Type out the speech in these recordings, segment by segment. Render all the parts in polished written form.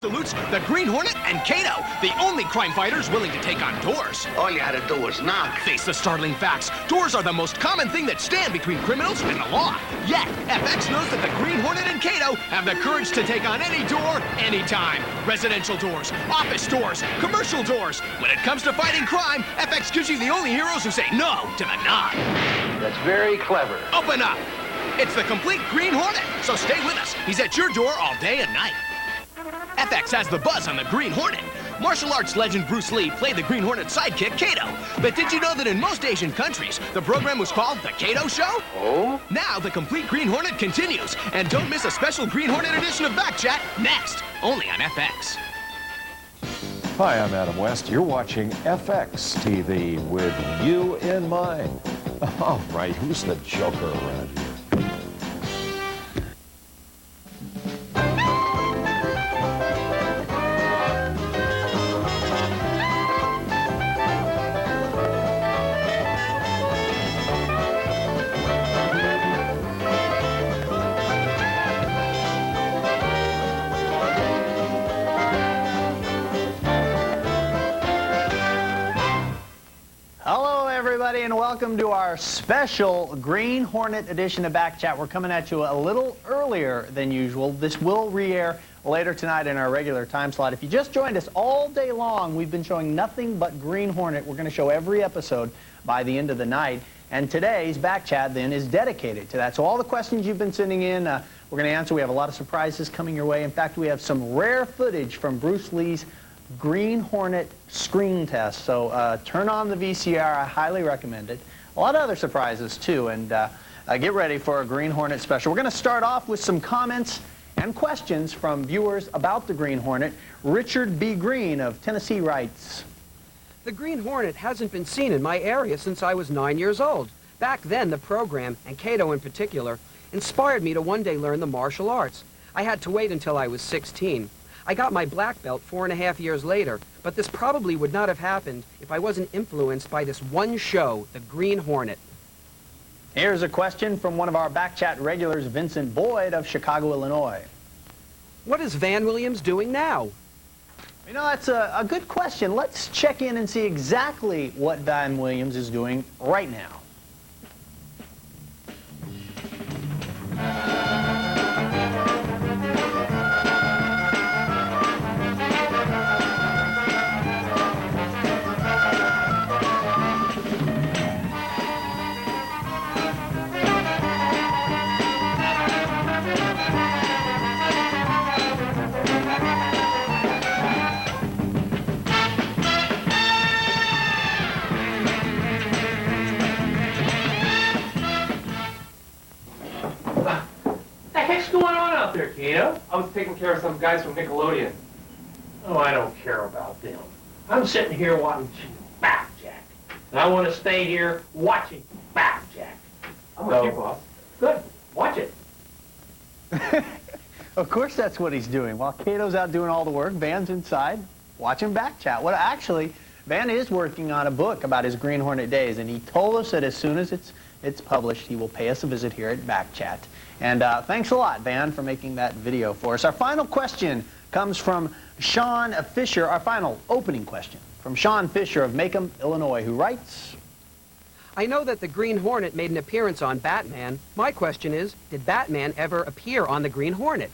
Salutes the Green Hornet and Kato, the only crime fighters willing to take on doors. All you had to do was knock. Face the startling facts. Doors are the most common thing that stand between criminals and the law. Yet, FX knows that the Green Hornet and Kato have the courage to take on any door, anytime. Residential doors, office doors, commercial doors. When it comes to fighting crime, FX gives you the only heroes who say no to the knock. That's very clever. Open up. It's the complete Green Hornet, so stay with us. He's at your door all day and night. FX has the buzz on the Green Hornet. Martial arts legend Bruce Lee played the Green Hornet sidekick, Kato. But did you know that in most Asian countries, the program was called The Kato Show? Oh? Now, the complete Green Hornet continues. And don't miss a special Green Hornet edition of Backchat next, only on FX. Hi, I'm Adam West. You're watching FX TV with you in mind. All right, who's the joker around here? And welcome to our special Green Hornet edition of Backchat. We're coming at you a little earlier than usual. This will re-air later tonight in our regular time slot. If you just joined us all day long, we've been showing nothing but Green Hornet. We're going to show every episode by the end of the night. And today's Backchat then is dedicated to that. So all the questions you've been sending in, we're going to answer. We have a lot of surprises coming your way. In fact, we have some rare footage from Bruce Lee's Green Hornet screen test. So turn on the VCR. I highly recommend it. A lot of other surprises too, and get ready for a Green Hornet special. We're going to start off with some comments and questions from viewers about the Green Hornet. Richard B. Green of Tennessee writes, "The Green Hornet hasn't been seen in my area since I was 9 years old. Back then, the program, and Kato in particular, inspired me to one day learn the martial arts. I had to wait until I was 16. I got my black belt 4.5 years later, but this probably would not have happened if I wasn't influenced by this one show, the Green Hornet." Here's a question from one of our Backchat regulars, Vincent Boyd of Chicago, Illinois. "What is Van Williams doing now?" You know, that's a good question. Let's check in and see exactly what Van Williams is doing right now. Kato? I was taking care of some guys from Nickelodeon. Oh, I don't care about them. I'm sitting here watching Backchat. And I want to stay here watching Backchat. I'm with you, boss. Good. Watch it. Of course that's what he's doing. While Kato's out doing all the work, Van's inside watching Backchat. Well, actually, Van is working on a book about his Green Hornet days, and he told us that as soon as it's published, he will pay us a visit here at Backchat. And thanks a lot, Van, for making that video for us. Our final question comes from Sean Fisher, our final opening question, from Sean Fisher of Macomb, Illinois, who writes, "I know that the Green Hornet made an appearance on Batman. My question is, did Batman ever appear on the Green Hornet?"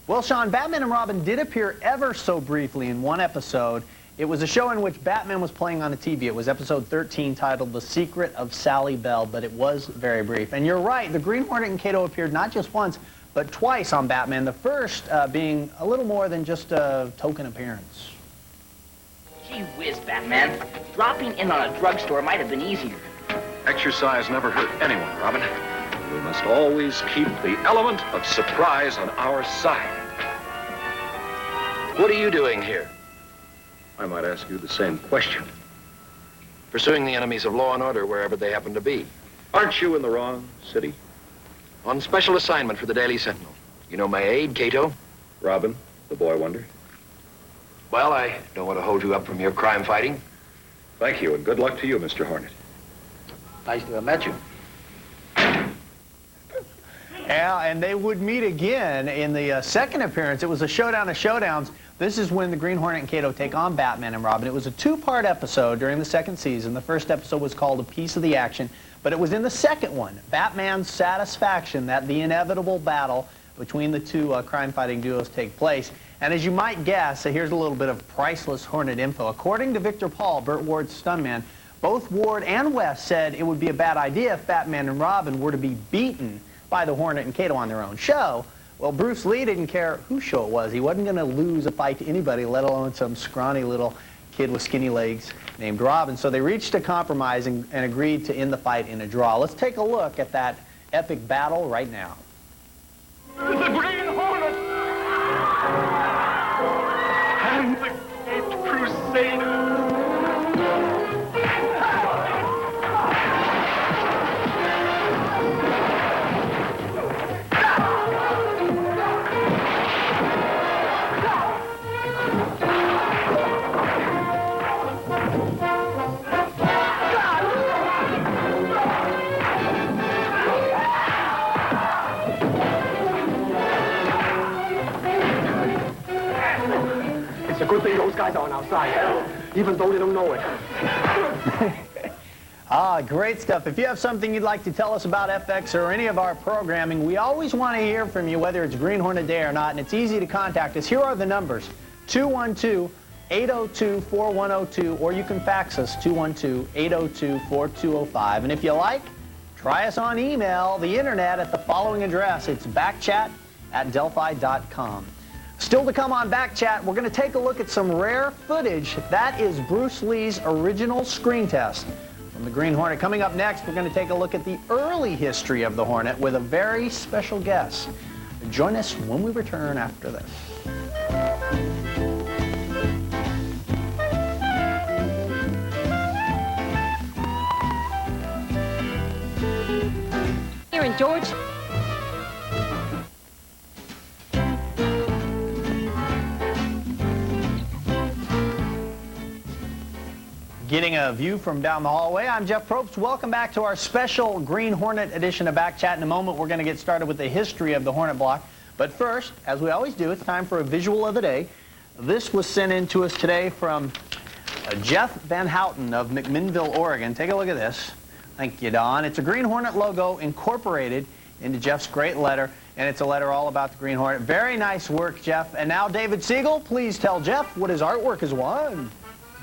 Well, Sean, Batman and Robin did appear ever so briefly in one episode. It was a show in which Batman was playing on a TV. It was episode 13 titled The Secret of Sally Bell, but it was very brief. And you're right, the Green Hornet and Kato appeared not just once, but twice on Batman, the first being a little more than just a token appearance. Gee whiz, Batman. Dropping in on a drugstore might have been easier. Exercise never hurt anyone, Robin. We must always keep the element of surprise on our side. What are you doing here? I might ask you the same question. Pursuing the enemies of law and order wherever they happen to be. Aren't you in the wrong city? On special assignment for the Daily Sentinel. You know my aide, Kato? Robin, the boy wonder. Well, I don't want to hold you up from your crime fighting. Thank you, and good luck to you, Mr. Hornet. Nice to have met you. Yeah, and they would meet again in the second appearance. It was a showdown of showdowns. This is when the Green Hornet and Kato take on Batman and Robin. It was a two-part episode during the second season. The first episode was called A Piece of the Action, but it was in the second one, Batman's Satisfaction, that the inevitable battle between the two crime-fighting duos take place. And as you might guess, here's a little bit of priceless Hornet info. According to Victor Paul, Burt Ward's stuntman, both Ward and West said it would be a bad idea if Batman and Robin were to be beaten by the Hornet and Kato on their own show. Well, Bruce Lee didn't care whose show it was. He wasn't going to lose a fight to anybody, let alone some scrawny little kid with skinny legs named Robin. So they reached a compromise and agreed to end the fight in a draw. Let's take a look at that epic battle right now. The Green Hornet! And the Caped Crusader! It's a good thing those guys are on our side, even though they don't know it. Great stuff. If you have something you'd like to tell us about FX or any of our programming, we always want to hear from you, whether it's Green Hornet Day or not, and it's easy to contact us. Here are the numbers, 212-802-4102, or you can fax us, 212-802-4205. And if you like, try us on email, the internet, at the following address. It's backchat@delphi.com. Still to come on Backchat, we're going to take a look at some rare footage. That is Bruce Lee's original screen test from the Green Hornet. Coming up next, we're going to take a look at the early history of the Hornet with a very special guest. Join us when we return after this. Here in George. Getting a view from down the hallway, I'm Jeff Probst. Welcome back to our special Green Hornet edition of Backchat. In a moment, we're going to get started with the history of the Hornet block. But first, as we always do, it's time for a visual of the day. This was sent in to us today from Jeff Van Houten of McMinnville, Oregon. Take a look at this. Thank you, Don. It's a Green Hornet logo incorporated into Jeff's great letter, and it's a letter all about the Green Hornet. Very nice work, Jeff. And now, David Siegel, please tell Jeff what his artwork has won.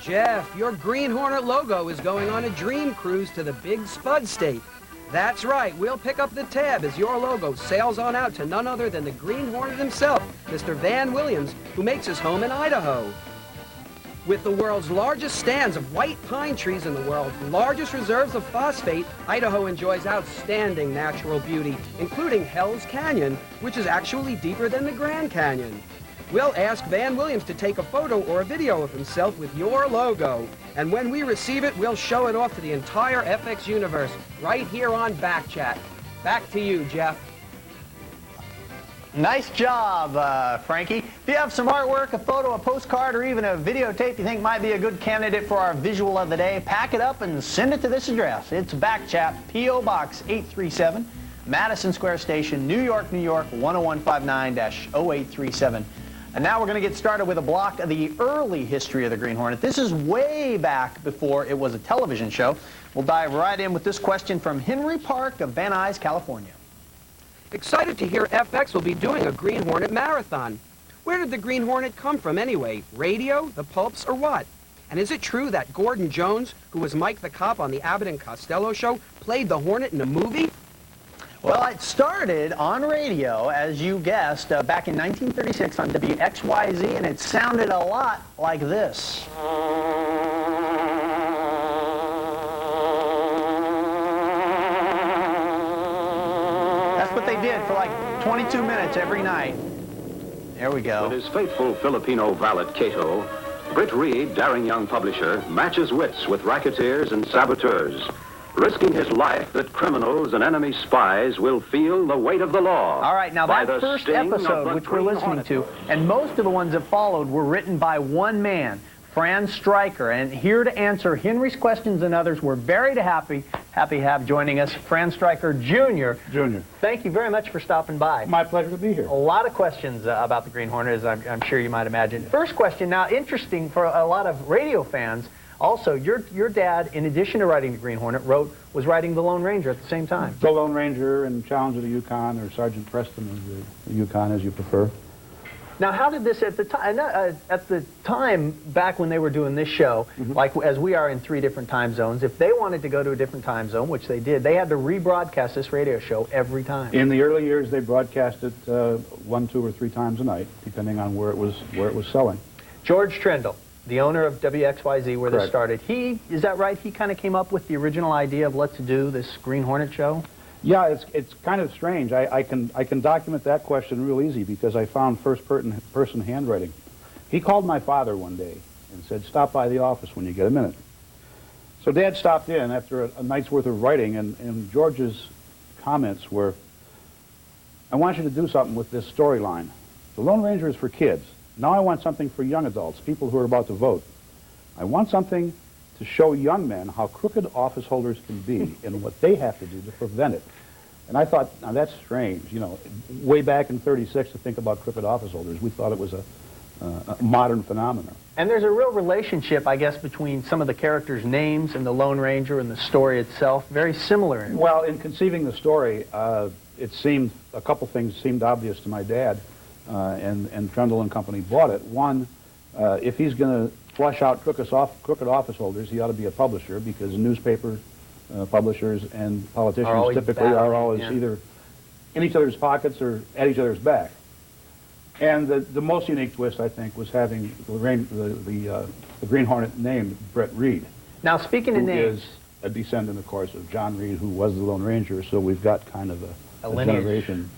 Jeff, your Green Hornet logo is going on a dream cruise to the Big Spud State. That's right, we'll pick up the tab as your logo sails on out to none other than the Green Hornet himself, Mr. Van Williams, who makes his home in Idaho. With the world's largest stands of white pine trees and the world's largest reserves of phosphate, Idaho enjoys outstanding natural beauty, including Hell's Canyon, which is actually deeper than the Grand Canyon. We'll ask Van Williams to take a photo or a video of himself with your logo. And when we receive it, we'll show it off to the entire FX universe, right here on Backchat. Back to you, Jeff. Nice job, Frankie. If you have some artwork, a photo, a postcard, or even a videotape you think might be a good candidate for our visual of the day, pack it up and send it to this address. It's Backchat, P.O. Box 837, Madison Square Station, New York, New York, 10159-0837. And now we're going to get started with a block of the early history of the Green Hornet. This is way back before it was a television show. We'll dive right in with this question from Henry Park of Van Nuys, California. Excited to hear FX will be doing a Green Hornet marathon. Where did the Green Hornet come from anyway? Radio, the pulps, or what? And is it true that Gordon Jones, who was Mike the Cop on the Abbott and Costello show, played the Hornet in a movie? Well, it started on radio, as you guessed, back in 1936 on WXYZ, and it sounded a lot like this. That's what they did for like 22 minutes every night. There we go. With his faithful Filipino valet, Kato, Britt Reed, daring young publisher, matches wits with racketeers and saboteurs, risking his life that criminals and enemy spies will feel the weight of the law. All right, now that first episode, which we're listening to, and most of the ones that followed, were written by one man, Fran Striker. And here to answer Henry's questions and others, we're very happy Happy to have joining us Fran Striker Jr. Junior. Thank you very much for stopping by. My pleasure to be here. A lot of questions about the Green Hornet, as I'm sure you might imagine. First question, now interesting for a lot of radio fans, also, your dad, in addition to writing the Green Hornet, was writing the Lone Ranger at the same time. The Lone Ranger and Challenge of the Yukon, or Sergeant Preston of the Yukon, as you prefer. Now, how did this, at the time, back when they were doing this show, like as we are in 3 different time zones, if they wanted to go to a different time zone, which they did, they had to rebroadcast this radio show every time. In the early years, they broadcast it 1, 2, or 3 times a night, depending on where it was selling. George Trendle, the owner of WXYZ, where Correct. this started, is that right? He kind of came up with the original idea of let's do this Green Hornet show? Yeah, it's kind of strange. I can document that question real easy because I found first-person handwriting. He called my father one day and said, "Stop by the office when you get a minute." So Dad stopped in after a night's worth of writing, and George's comments were, "I want you to do something with this storyline. The Lone Ranger is for kids. Now I want something for young adults, people who are about to vote. I want something to show young men how crooked office holders can be and what they have to do to prevent it." And I thought, now that's strange. You know, way back in '36 to think about crooked office holders, we thought it was a modern phenomenon. And there's a real relationship, I guess, between some of the characters' names and the Lone Ranger and the story itself. Very similar. Well, in conceiving the story, it seemed, a couple things seemed obvious to my dad, and Trundle and Company bought it. One, if he's going to flush out crooked office holders, he ought to be a publisher, because newspaper publishers and politicians typically are always either in each other's pockets or at each other's back. And the most unique twist, I think, was having the Green Hornet named Brett Reed. Now, speaking of names, is a descendant, of course, of John Reed, who was the Lone Ranger, so we've got kind of a generation.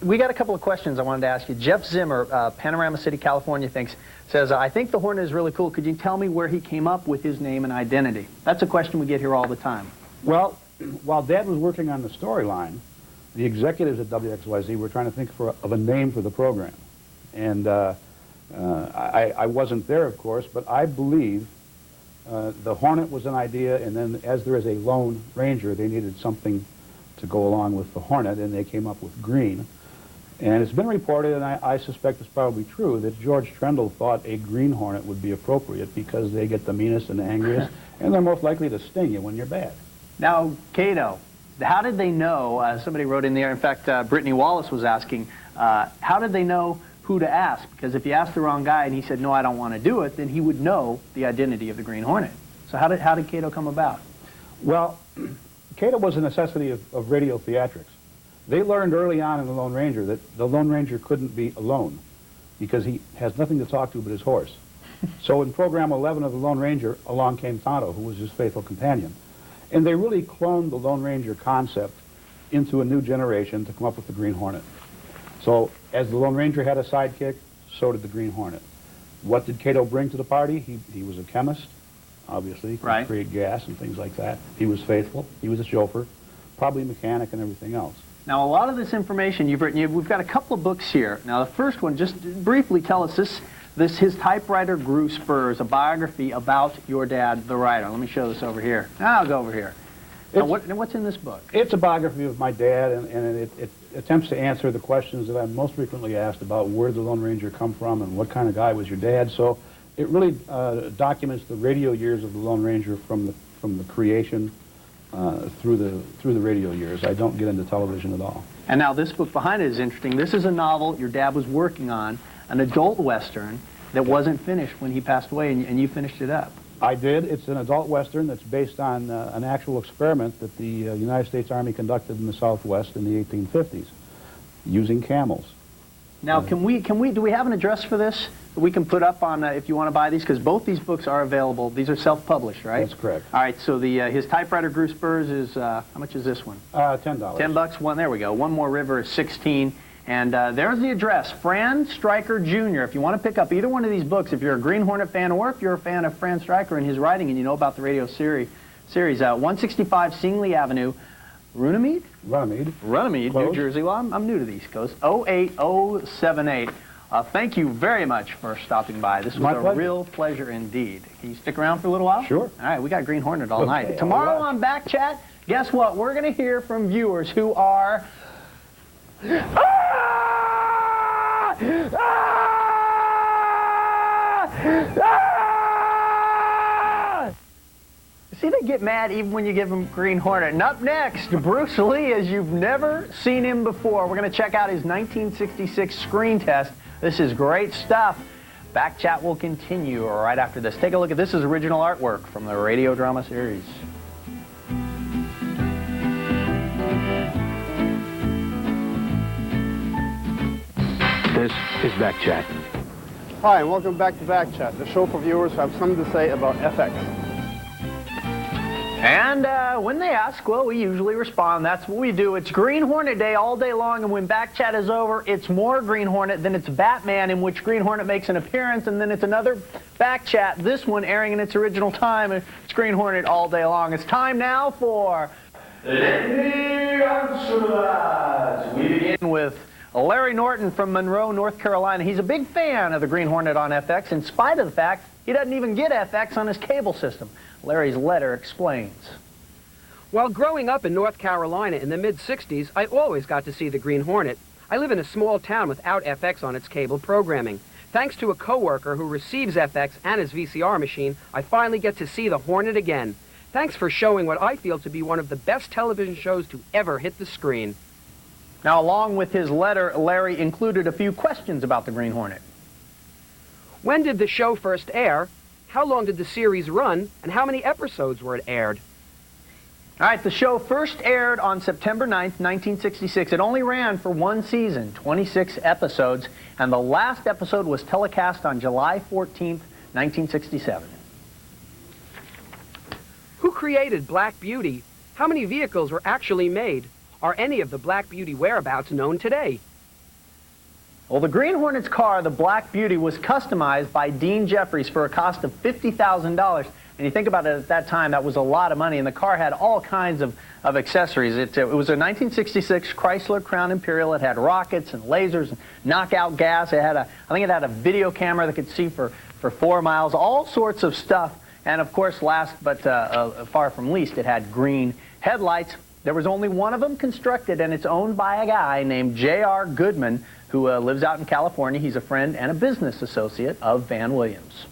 We got a couple of questions I wanted to ask you. Jeff Zimmer, Panorama City, California, says, "I think the Hornet is really cool. Could you tell me where he came up with his name and identity?" That's a question we get here all the time. Well, while Dad was working on the storyline, the executives at WXYZ were trying to think of a name for the program. And I wasn't there, of course, but I believe the Hornet was an idea, and then as there is a Lone Ranger, they needed something to go along with the Hornet, and they came up with Green. And it's been reported, and I suspect it's probably true, that George Trendle thought a Green Hornet would be appropriate because they get the meanest and angriest, and they're most likely to sting you when you're bad. Now, Kato, how did they know, somebody wrote in there, in fact, Brittany Wallace was asking, how did they know who to ask? Because if you asked the wrong guy and he said, "No, I don't want to do it," then he would know the identity of the Green Hornet. So how did Kato come about? Well, Kato was a necessity of radio theatrics. They learned early on in the Lone Ranger that the Lone Ranger couldn't be alone because he has nothing to talk to but his horse. So in program 11 of the Lone Ranger, along came Kato, who was his faithful companion. And they really cloned the Lone Ranger concept into a new generation to come up with the Green Hornet. So as the Lone Ranger had a sidekick, so did the Green Hornet. What did Kato bring to the party? He was a chemist, obviously. He could create gas and things like that. He was faithful. He was a chauffeur, probably a mechanic and everything else. Now, a lot of this information you've written, we've got a couple of books here. Now, the first one, just briefly tell us his typewriter grew spurs, a biography about your dad, the writer. Let me show this over here. I'll go over here. Now, what's in this book? It's a biography of my dad, and it attempts to answer the questions that I'm most frequently asked about where did the Lone Ranger come from and what kind of guy was your dad. So it really documents the radio years of the Lone Ranger from the creation through the radio years. I don't get into television at all. And now this book behind it is interesting. This is a novel your dad was working on, an adult Western that wasn't finished when he passed away, and you finished it up. I did. It's an adult Western that's based on an actual experiment that the United States Army conducted in the Southwest in the 1850s, using camels. Now, do we have an address for this that we can put up on if you want to buy these? Because both these books are available. These are self-published, right? That's correct. All right, so his typewriter grew spurs is, how much is this one? $10. $10. One, there we go. One More River is $16. And there's the address, Fran Striker Jr. If you want to pick up either one of these books, if you're a Green Hornet fan or if you're a fan of Fran Striker and his writing and you know about the radio series, 165 Singley Avenue, Runnymede, Runnymede, New Jersey. Well, I'm new to the East Coast. 08078. Thank you very much for stopping by. This was My a pleasure. real pleasure indeed. Can you stick around for a little while? Sure. All right, we got Green Hornet all Okay, night. Tomorrow all right. on Back Chat, guess what? We're going to hear from viewers who are... See, they get mad even when you give them Green Hornet. And up next, Bruce Lee, as you've never seen him before. We're going to check out his 1966 screen test. This is great stuff. Back Chat will continue right after this. Take a look at this. Is original artwork from the radio drama series. This is Back Chat. Hi, and welcome back to Back Chat, the show for viewers who have something to say about FX. And when they ask, well, we usually respond. That's what we do. It's Green Hornet Day all day long, and when Back Chat is over, it's more Green Hornet, then it's Batman, in which Green Hornet makes an appearance, and then it's another Back Chat, this one airing in its original time. It's Green Hornet all day long. It's time now for... Let me answer. We begin with Larry Norton from Monroe, North Carolina. He's a big fan of the Green Hornet on FX, in spite of the fact he doesn't even get FX on his cable system. Larry's letter explains. While growing up in North Carolina in the mid-'60s, I always got to see the Green Hornet. I live in a small town without FX on its cable programming. Thanks to a coworker who receives FX and his VCR machine, I finally get to see the Hornet again. Thanks for showing what I feel to be one of the best television shows to ever hit the screen. Now, along with his letter, Larry included a few questions about the Green Hornet. When did the show first air? How long did the series run? And how many episodes were it aired? All right, the show first aired on September 9th, 1966. It only ran for one season, 26 episodes, and the last episode was telecast on July 14th, 1967. Who created Black Beauty? How many vehicles were actually made? Are any of the Black Beauty whereabouts known today? Well, the Green Hornet's car, the Black Beauty, was customized by Dean Jeffries for a cost of $50,000. And you think about it, at that time, that was a lot of money, and the car had all kinds of accessories. It was a 1966 Chrysler Crown Imperial. It had rockets and lasers and knockout gas. It had I think it had a video camera that could see for 4 miles, all sorts of stuff. And of course, last but far from least, it had green headlights. There was only one of them constructed, and it's owned by a guy named J.R. Goodman, who lives out in California. He's a friend and a business associate of Van Williams.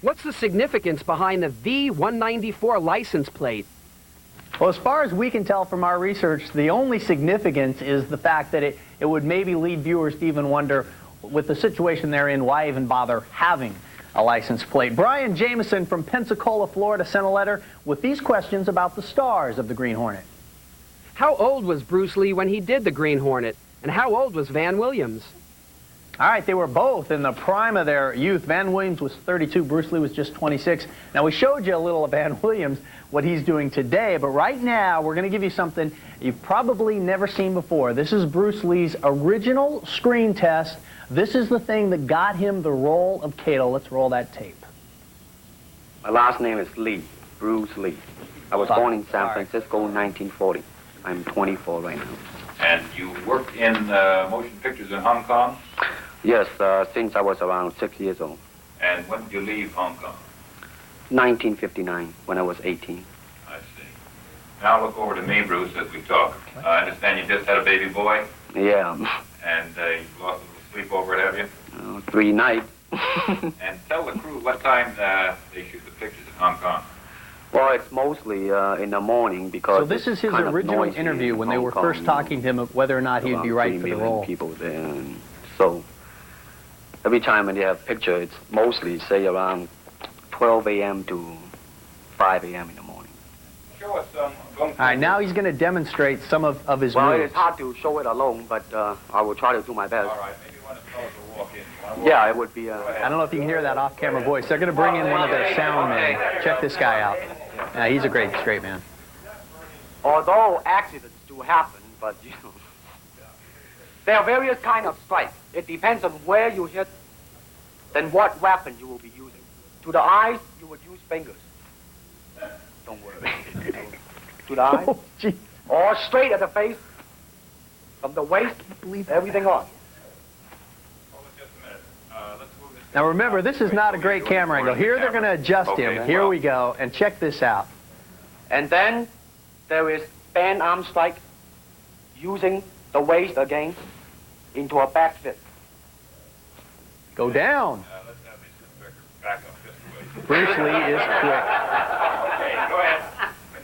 What's the significance behind the V194 license plate? Well, as far as we can tell from our research, the only significance is the fact that it would maybe lead viewers to even wonder, with the situation they're in, why even bother having a license plate. Brian Jameson from Pensacola, Florida, sent a letter with these questions about the stars of the Green Hornet. How old was Bruce Lee when he did the Green Hornet? And how old was Van Williams? All right, they were both in the prime of their youth. Van Williams was 32, Bruce Lee was just 26. Now, we showed you a little of Van Williams, what he's doing today, but right now we're going to give you something you've probably never seen before. This is Bruce Lee's original screen test. This is the thing that got him the role of Kato. Let's roll that tape. My last name is Lee, Bruce Lee. I was born in San Francisco in 1940. I'm 24 right now. And you worked in motion pictures in Hong Kong? Yes, since I was around 6 years old. And when did you leave Hong Kong? 1959, when I was 18. I see. Now look over to me, Bruce, as we talk. I understand you just had a baby boy? Yeah. And you've lost a little sleep over it, have you? 3 nights. And tell the crew what time they shoot the pictures in Hong Kong. Well, it's mostly in the morning because... So this is his original interview when they were first talking to him of whether or not he'd be right for the role. People there, and so every time when they have picture, it's mostly, say, around 12 a.m. to 5 a.m. in the morning. Show us some... All right, now he's going to demonstrate some of his moves. Well, it's hard to show it alone, but I will try to do my best. All right, maybe one of the fellows will walk in. Yeah, it would be... I don't know if you can hear that off-camera voice. They're going to bring in one of their sound men. Check this guy out. He's a great straight man. Although accidents do happen, but, you know, there are various kind of strikes. It depends on where you hit, then what weapon you will be using. To the eyes, you would use fingers. Don't worry. To the eyes. Oh, or straight at the face, from the waist, everything on. Now remember, this is not a great camera angle. Here they're going to adjust him. Here we go, and check this out. And then there is band arm strike, using the waist again into a back fist. Go down. Let's have Mr. Striker back up just a way. Bruce Lee is quick. Okay, go ahead.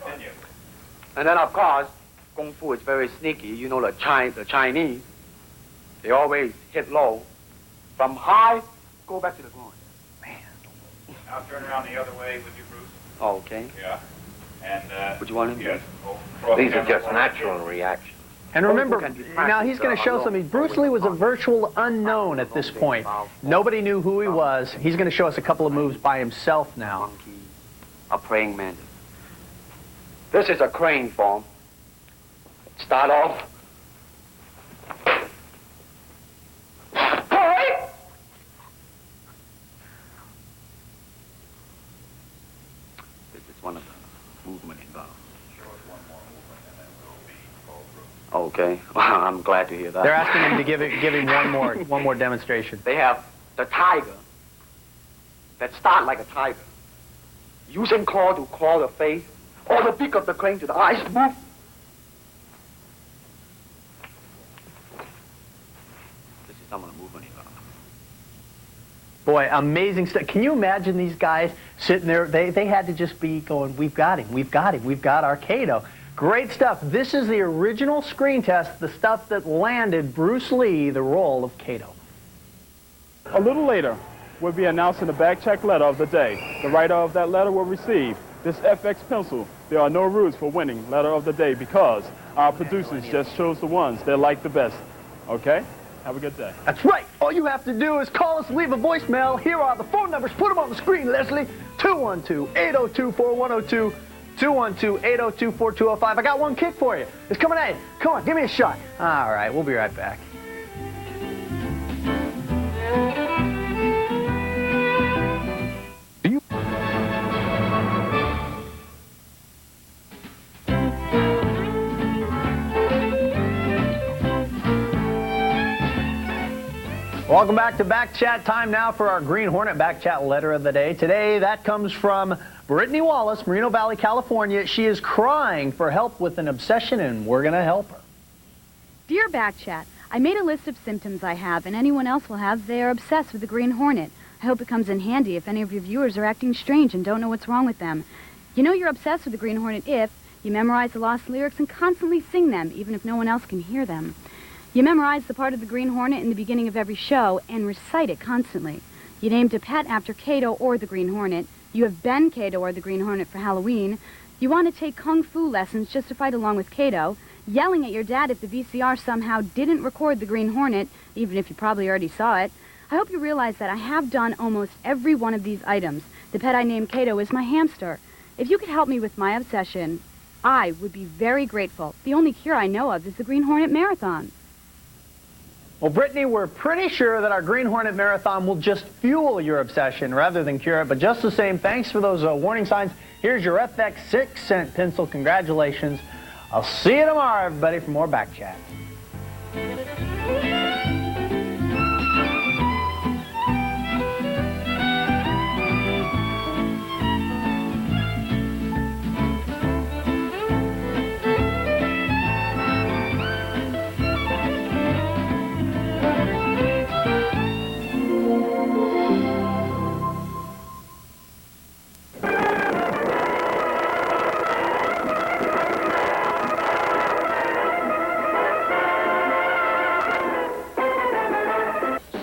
Continue. And then, of course, Kung Fu is very sneaky. You know, the Chinese, they always hit low. From high, go back to the ground. Now turn around the other way with you, Bruce. Okay. Yeah. And, Would you want him? Yes. These are just natural reactions. And remember, now he's going to show something. Bruce Lee was a virtual unknown at this point. Nobody knew who he was. He's going to show us a couple of moves by himself now. Monkey, a praying mantis. This is a crane form. Start off. This is one of the movement involved. Okay, I'm glad to hear that. They're asking him to give him one more demonstration. They have the tiger that start like a tiger, using claw to claw the face, or the beak of the crane to the eyes move. This is some of the movement involved. Boy, amazing stuff. Can you imagine these guys sitting there? They had to just be going, we've got him, we've got him, we've got our Kato. Great stuff. This is the original screen test, the stuff that landed Bruce Lee the role of Kato. A little later, we'll be announcing the back check letter of the day. The writer of that letter will receive this FX pencil. There are no rules for winning letter of the day because our producers just chose the ones they like the best. Okay? Have a good day. That's right. All you have to do is call us, leave a voicemail. Here are the phone numbers. Put them on the screen, Leslie. 212-802-4102. 212-802-4205. I got one kick for you. It's coming at you. Come on, give me a shot. All right, we'll be right back. Welcome back to Back Chat. Time now for our Green Hornet Back Chat letter of the day. Today, that comes from Brittany Wallace, Moreno Valley, California. She is crying for help with an obsession, and we're going to help her. Dear Back Chat, I made a list of symptoms I have, and anyone else will have. They are obsessed with the Green Hornet. I hope it comes in handy if any of your viewers are acting strange and don't know what's wrong with them. You know you're obsessed with the Green Hornet if you memorize the lost lyrics and constantly sing them, even if no one else can hear them. You memorize the part of the Green Hornet in the beginning of every show and recite it constantly. You named a pet after Kato or the Green Hornet. You have been Kato or the Green Hornet for Halloween. You want to take Kung Fu lessons just to fight along with Kato. Yelling at your dad if the VCR somehow didn't record the Green Hornet, even if you probably already saw it. I hope you realize that I have done almost every one of these items. The pet I named Kato is my hamster. If you could help me with my obsession, I would be very grateful. The only cure I know of is the Green Hornet Marathon. Well, Brittany, we're pretty sure that our Green Hornet Marathon will just fuel your obsession rather than cure it. But just the same, thanks for those warning signs. Here's your FX 6-cent pencil. Congratulations. I'll see you tomorrow, everybody, for more Back Chat.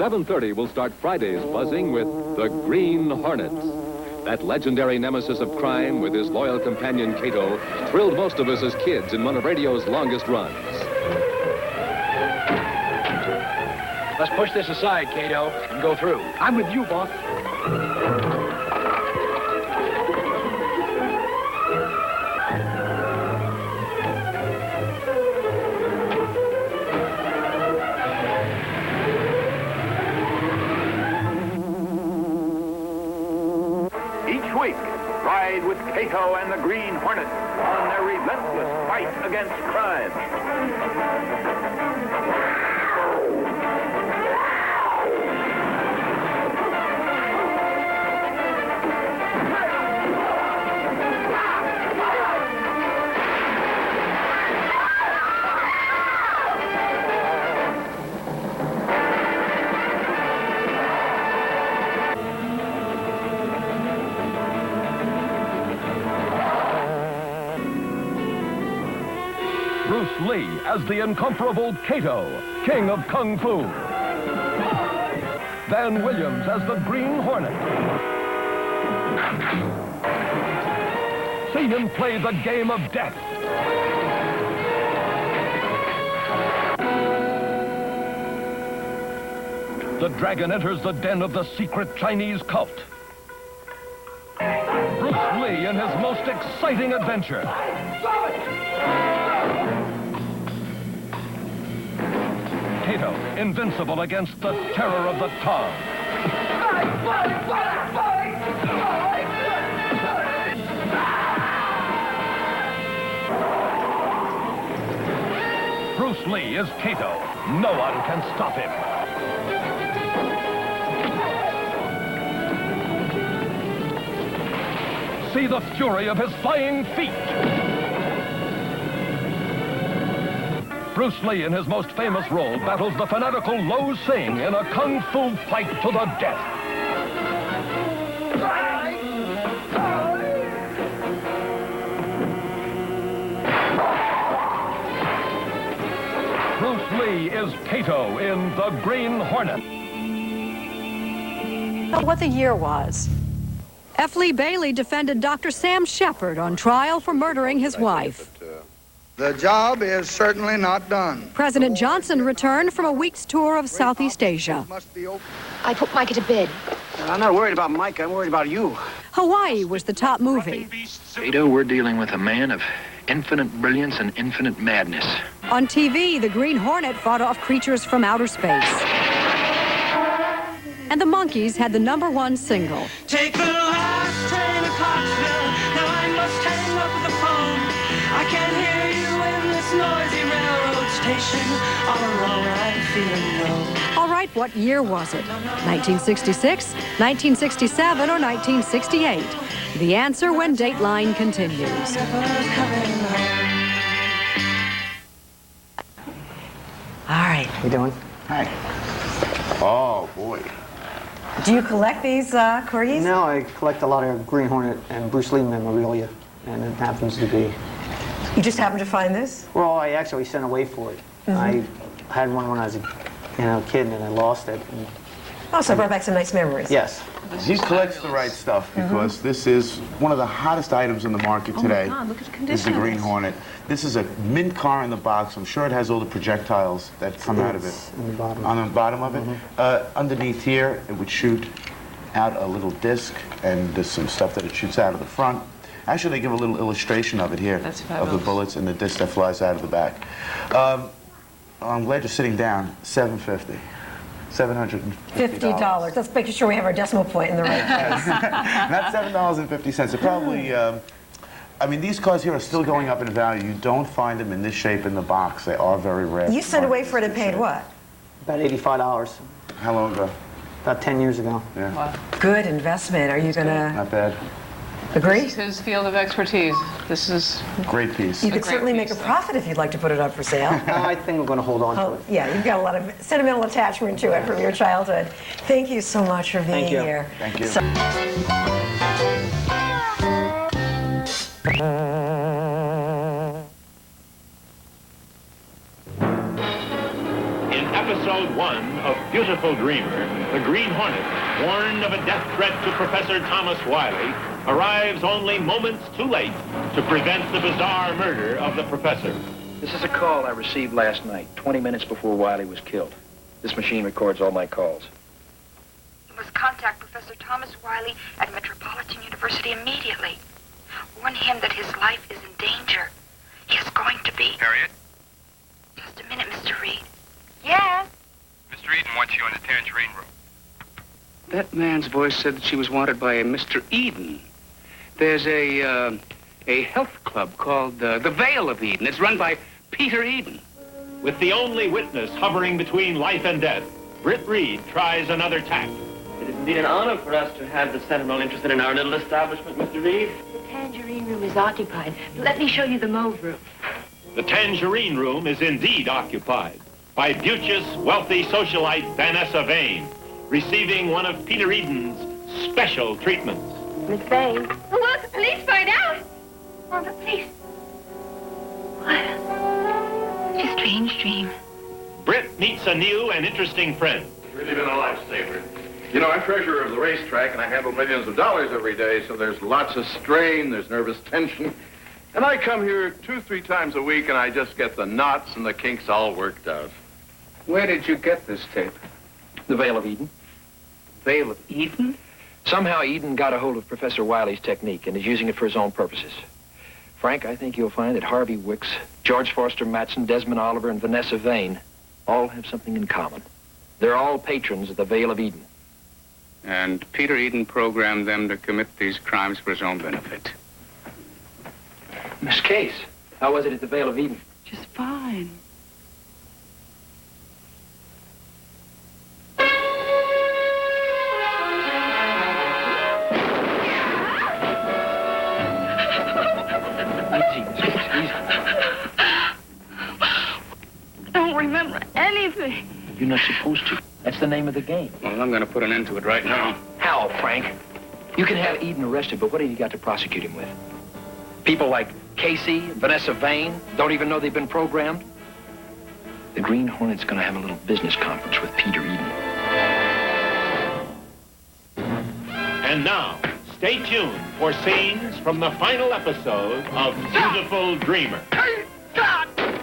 .30 will start Friday's buzzing with the Green Hornet. That legendary nemesis of crime with his loyal companion Kato thrilled most of us as kids in one of radio's longest runs. Let's push this aside, Kato, and go through. I'm with you, boss. Ride with Kato and the Green Hornet on their relentless fight against crime. Bruce Lee as the incomparable Kato, king of Kung Fu. Van Williams as the Green Hornet. See him play the game of death. The dragon enters the den of the secret Chinese cult. Bruce Lee in his most exciting adventure. Kato, invincible against the terror of the Tong. Bruce Lee is Kato. No one can stop him. See the fury of his flying feet. Bruce Lee, in his most famous role, battles the fanatical Lo Sing in a kung fu fight to the death. Bruce Lee is Kato in The Green Hornet. What the year was. F. Lee Bailey defended Dr. Sam Shepard on trial for murdering his wife. The job is certainly not done. President Johnson returned from a week's tour of Southeast Asia. I put Micah to bed. I'm not worried about Micah, I'm worried about you. Hawaii was the top movie. Kato, we're dealing with a man of infinite brilliance and infinite madness. On TV, the Green Hornet fought off creatures from outer space. And the Monkees had the #1 single. Take the last train to Clarksville. Now I must hang up the phone. I can't hear you in this noisy railroad station. All alone, I'm feeling low. All right, what year was it? 1966, 1967, or 1968? The answer when Dateline continues. All right. How you doing? Hi. Oh, boy. Do you collect these corgis? No, I collect a lot of Green Hornet and Bruce Lee memorabilia, and it happens to be... You just happened to find this? Well, I actually sent away for it. I had one when I was a kid, and I lost it. And oh, so it brought back some nice memories. yes. He collects the right stuff because this is one of the hottest items in the market today. Oh my God, look at the Is condition. the Green Hornet. This is a mint car in the box. I'm sure it has all the projectiles that come out of it. On the bottom. On the bottom of it. Underneath here, it would shoot out a little disc, and there's some stuff that it shoots out of the front. Actually, they give a little illustration of it here, of the bullets and the disc that flies out of the back. I'm glad you're sitting down. $750. $750. Let's make sure we have our decimal point in the right place. Not $7.50. It probably, I mean, these cars here are still going up in value. You don't find them in this shape in the box. They are very rare. You sent away for it and paid what? About $85. How long ago? About 10 years ago. Yeah. Wow. Good investment. Are you going to Not bad. agree? This is his field of expertise. This is... Great piece. You could certainly make a profit if you'd like to put it up for sale. I think I'm going to hold on to it. Yeah, you've got a lot of sentimental attachment to it from your childhood. Thank you so much for being here. Thank you. In episode 1 of Beautiful Dreamer, the Green Hornet, warned of a death threat to Professor Thomas Wiley, arrives only moments too late to prevent the bizarre murder of the professor. This is a call I received last night, 20 minutes before Wiley was killed. This machine records all my calls. You must contact Professor Thomas Wiley at Metropolitan University immediately. Warn him that his life is in danger. He is going to be... Harriet? Just a minute, Mr. Reed. Yes? Mr. Eden wants you in the Tangerine Room. That man's voice said that she was wanted by a Mr. Eden. There's a health club called the Vale of Eden. It's run by Peter Eden. With the only witness hovering between life and death, Britt Reed tries another tack. It is indeed an honor for us to have the Sentinel interested in our little establishment, Mr. Reed. The Tangerine Room is occupied. Let me show you the Mauve Room. The Tangerine Room is indeed occupied by beauteous, wealthy socialite Vanessa Vane, receiving one of Peter Eden's special treatments. Miss Vane. Won't the police find out? Won't the police? What? strange dream. Britt meets a new and interesting friend. It's really been a lifesaver. You know, I'm treasurer of the racetrack, and I handle millions of dollars every day, so there's lots of strain, there's nervous tension. And I come here 2-3 times a week, and I just get the knots and the kinks all worked out. Where did you get this tape? The Veil of Eden. Veil of Eden? Somehow Eden got a hold of Professor Wiley's technique and is using it for his own purposes. Frank, I think you'll find that Harvey Wicks, George Foster Matson, Desmond Oliver, and Vanessa Vane all have something in common. They're all patrons of the Veil of Eden. And Peter Eden programmed them to commit these crimes for his own benefit. Miss Case, how was it at the Veil of Eden? Just fine. Easy, Miss Case, easy. I don't remember anything. You're not supposed to. That's the name of the game. Well, I'm going to put an end to it right now. How, Frank? You can have Eden arrested, but what have you got to prosecute him with? People like Casey, Vanessa Vane, don't even know they've been programmed? The Green Hornet's going to have a little business conference with Peter Eden. And now, stay tuned for scenes from the final episode of Beautiful Dreamer.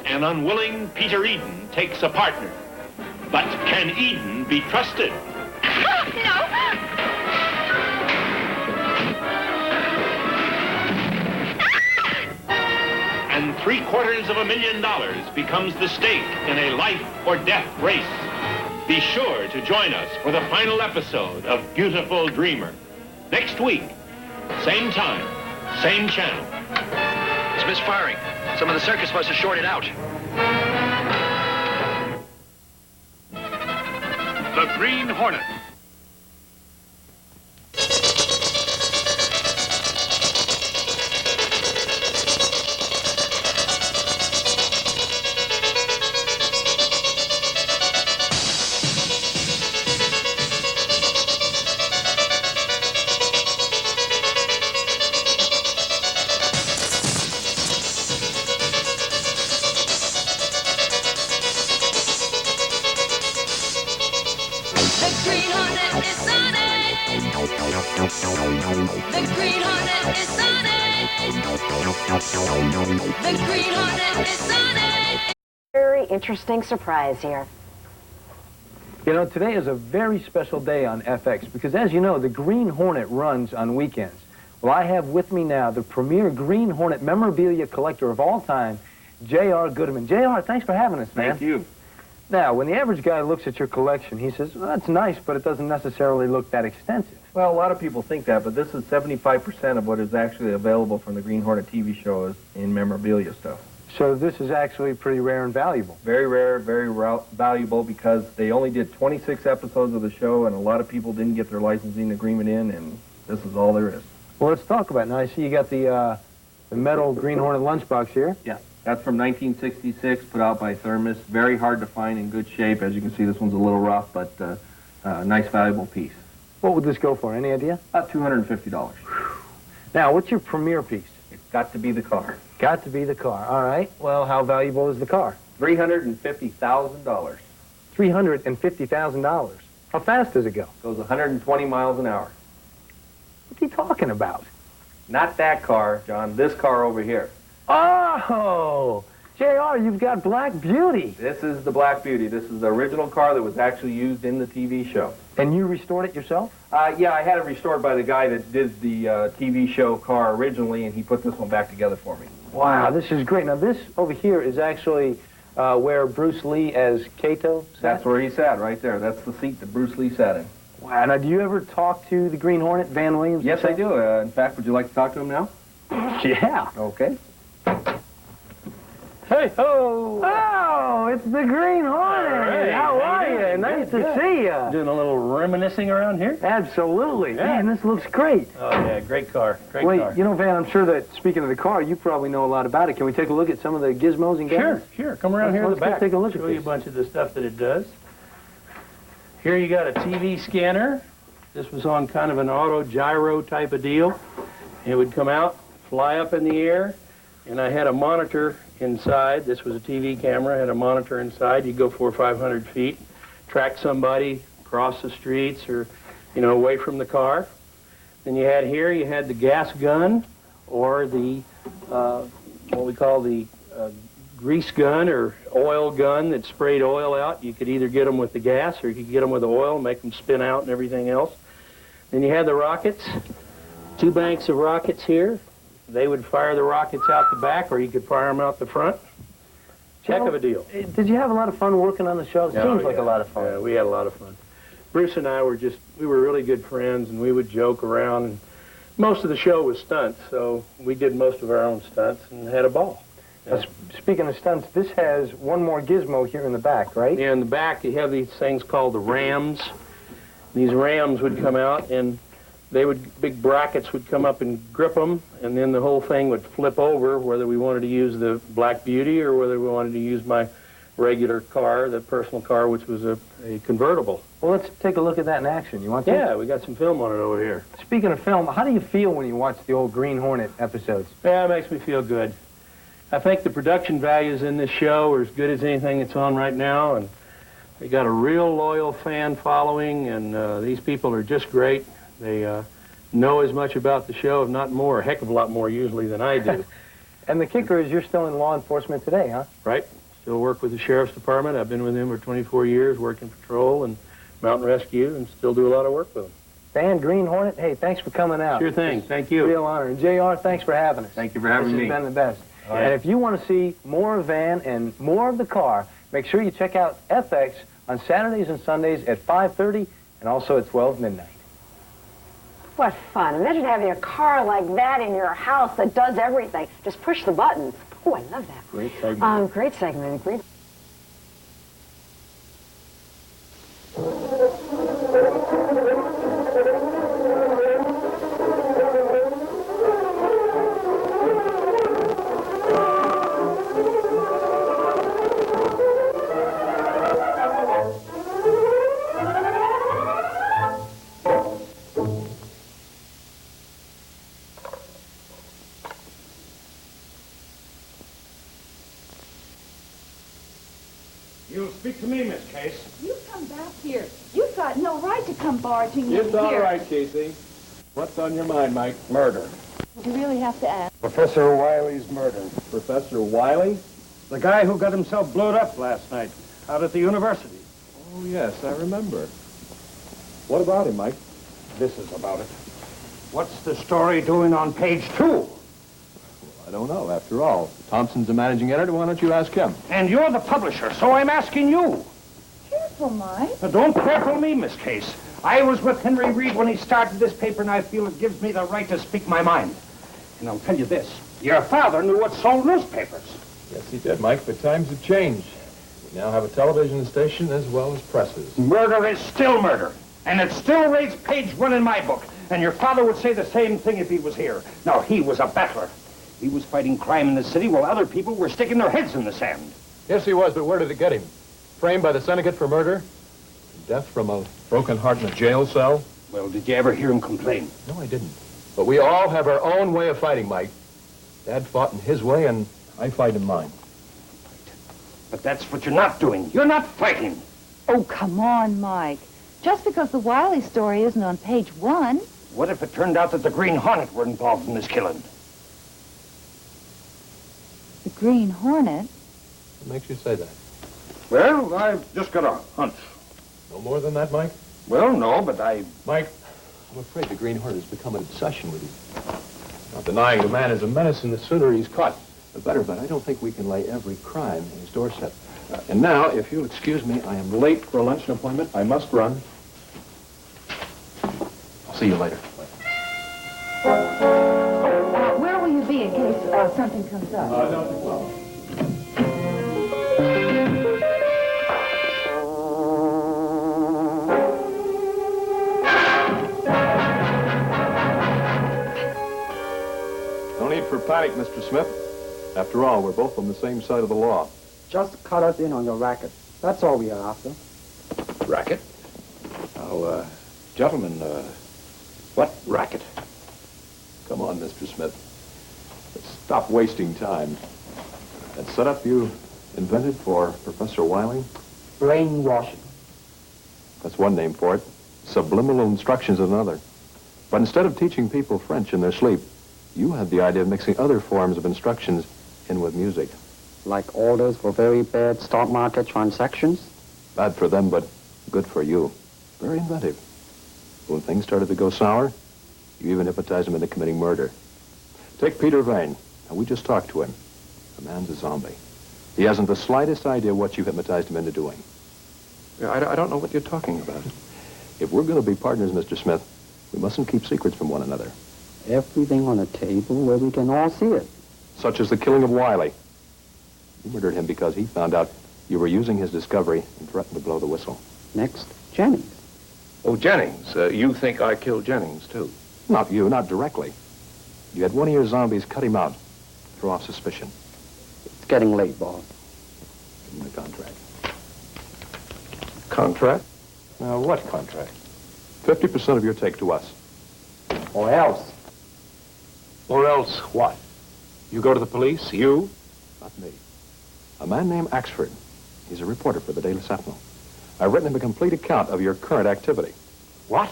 An unwilling Peter Eden takes a partner. But can Eden be trusted? No! And $750,000 becomes the stake in a life or death race. Be sure to join us for the final episode of Beautiful Dreamer. Next week, same time, same channel. It's misfiring. Some of the circuits must have shorted out. The Green Hornet. Very interesting surprise here. You know, today is a very special day on FX because, as you know, the Green Hornet runs on weekends. Well, I have with me now the premier Green Hornet memorabilia collector of all time, J.R. Goodman. J.R., thanks for having us, man. Thank you. Now, when the average guy looks at your collection, he says, well, that's nice, but it doesn't necessarily look that extensive. Well, a lot of people think that, but this is 75% of what is actually available from the Green Hornet TV show is in memorabilia stuff. So this is actually pretty rare and valuable. Very rare, very valuable because they only did 26 episodes of the show, and a lot of people didn't get their licensing agreement in, and this is all there is. Well, let's talk about it. Now, I see you got the metal Green Hornet lunchbox here. Yeah, that's from 1966, put out by Thermos. Very hard to find, in good shape. As you can see, this one's a little rough, but nice, valuable piece. What would this go for? Any idea? About $250. Now, what's your premier piece? It's got to be the car. Got to be the car. All right. Well, how valuable is the car? $350,000. $350,000. How fast does it go? Goes 120 miles an hour. What's he talking about? Not that car, John. This car over here. Oh! JR, you've got Black Beauty. This is the Black Beauty. This is the original car that was actually used in the TV show. And you restored it yourself? Yeah, I had it restored by the guy that did the TV show car originally, and he put this one back together for me. Wow, this is great. Now, this over here is actually where Bruce Lee as Kato sat? That's where he sat, right there. That's the seat that Bruce Lee sat in. Wow, now, do you ever talk to the Green Hornet, Van Williams? Yes, I do. In fact, would you like to talk to him now? Yeah. Okay. Hey, ho! Oh, it's the Green Hornet. Hey, how are you? Nice to see you. Doing a little reminiscing around here? Absolutely. Yeah. Man, this looks great. Oh, yeah, great car. Great Wait, car. you know, Van, I'm sure that, speaking of the car, you probably know a lot about it. Can we take a look at some of the gizmos and gadgets? Sure. Come around here in the back. Take a look Show at you a bunch of the stuff that it does. Here you got a TV scanner. This was on kind of an auto gyro type of deal. It would come out, fly up in the air, and I had a monitor inside. This was a TV camera, had a monitor inside. You'd go 400 or 500 feet, track somebody across the streets or, you know, away from the car. Then you had here, you had the gas gun or the, what we call the grease gun or oil gun that sprayed oil out. You could either get them with the gas or you could get them with the oil, make them spin out and everything else. Then you had the rockets, 2 banks of rockets here. They would fire the rockets out the back or you could fire them out the front. Heck of a deal. Did you have a lot of fun working on the show? It seems like a lot of fun. Yeah, we had a lot of fun. Bruce and I were we were really good friends, and we would joke around. And most of the show was stunts, so we did most of our own stunts and had a ball. Yeah. Speaking of stunts, this has one more gizmo here in the back, right? Yeah, in the back you have these things called the rams. These rams would come out, and big brackets would come up and grip them, and then the whole thing would flip over, whether we wanted to use the Black Beauty or whether we wanted to use my regular car, the personal car, which was a convertible. Well, let's take a look at that in action. You want to? Yeah, we got some film on it over here. Speaking of film, how do you feel when you watch the old Green Hornet episodes? Yeah, it makes me feel good. I think the production values in this show are as good as anything that's on right now, and they got a real loyal fan following, and these people are just great. They know as much about the show, if not more, a heck of a lot more usually than I do. And the kicker is you're still in law enforcement today, huh? Right. Still work with the Sheriff's Department. I've been with him for 24 years, working patrol and mountain rescue, and still do a lot of work with him. Dan, Green Hornet, hey, thanks for coming out. Sure thing. Thank you. Real honor. And JR, thanks for having us. Thank you for having me. This has been the best. All right. And if you want to see more of Van and more of the car, make sure you check out FX on Saturdays and Sundays at 5:30 and also at 12 midnight. What fun. Imagine having a car like that in your house that does everything. Just push the buttons. Oh, I love that. Great segment. Great segment. Great. You'll speak to me, Miss Case. You come back here. You've got no right to come barging in here. It's all right, Casey. What's on your mind, Mike? Murder. You really have to ask. Professor Wiley's murder. Professor Wiley? The guy who got himself blowed up last night out at the university. Oh, yes, I remember. What about him, Mike? This is about it. What's the story doing on page 2? I don't know. After all, Thompson's the managing editor. Why don't you ask him? And you're the publisher, so I'm asking you. Careful, Mike. Now, don't careful me, Miss Case. I was with Henry Reed when he started this paper, and I feel it gives me the right to speak my mind. And I'll tell you this. Your father knew what sold newspapers. Yes, he did, Mike, but times have changed. We now have a television station as well as presses. Murder is still murder, and it still rates page 1 in my book. And your father would say the same thing if he was here. Now, he was a battler. He was fighting crime in the city while other people were sticking their heads in the sand. Yes, he was, but where did it get him? Framed by the syndicate for murder? Death from a broken heart in a jail cell? Well, did you ever hear him complain? No, I didn't. But we all have our own way of fighting, Mike. Dad fought in his way, and I fight in mine. But that's what you're not doing. You're not fighting. Oh, come on, Mike. Just because the Wiley story isn't on page 1. What if it turned out that the Green Hornet were involved in this killing? The Green Hornet? What makes you say that? Well, I've just got a hunch. No more than that, Mike? Well, no, but Mike, I'm afraid the Green Hornet has become an obsession with you. Not denying the man is a menace, and the sooner he's caught, the better, but I don't think we can lay every crime in his doorstep. And now, if you'll excuse me, I am late for a luncheon appointment. I must run. I'll see you later. Where will you be in case something comes up? Don't think well. No need for panic, Mr. Smith. After all, we're both on the same side of the law. Just cut us in on your racket. That's all we are after. Racket? Now, gentlemen, what racket? Come on, Mr. Smith. Stop wasting time. That setup you invented for Professor Wiley? Brainwashing. That's one name for it. Subliminal instructions is another. But instead of teaching people French in their sleep, you had the idea of mixing other forms of instructions in with music. Like orders for very bad stock market transactions? Bad for them, but good for you. Very inventive. When things started to go sour, you even hypnotized him into committing murder. Take Peter Vane. Now, we just talked to him. The man's a zombie. He hasn't the slightest idea what you hypnotized him into doing. I don't know what you're talking about. If we're going to be partners, Mr. Smith, we mustn't keep secrets from one another. Everything on a table where we can all see it. Such as the killing of Wiley. You murdered him because he found out you were using his discovery and threatened to blow the whistle. Next, Jennings. Oh, Jennings. You think I killed Jennings, too? Not you, not directly. You had one of your zombies cut him out, throw off suspicion. It's getting late, boss. Give him the contract. Contract? Now, what contract? 50% of your take to us. Or else. Or else what? You go to the police? You? Not me. A man named Axford. He's a reporter for the Daily Sentinel. I've written him a complete account of your current activity. What?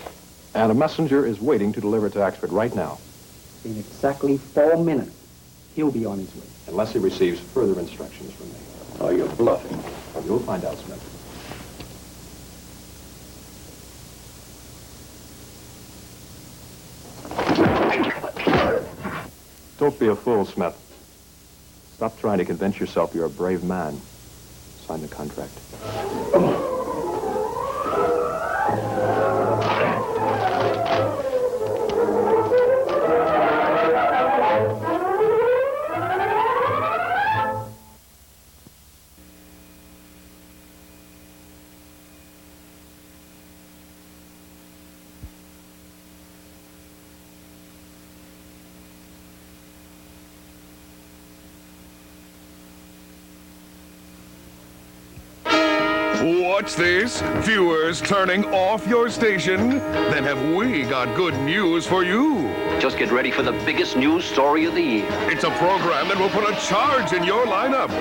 And a messenger is waiting to deliver it to Axford right now. In exactly 4 minutes, he'll be on his way. Unless he receives further instructions from me. Oh, you're bluffing. You'll find out, Smith. Don't be a fool, Smith. Stop trying to convince yourself you're a brave man. Sign the contract. What's this? Viewers turning off your station? Then have we got good news for you. Just get ready for the biggest news story of the year. It's a program that will put a charge in your lineup.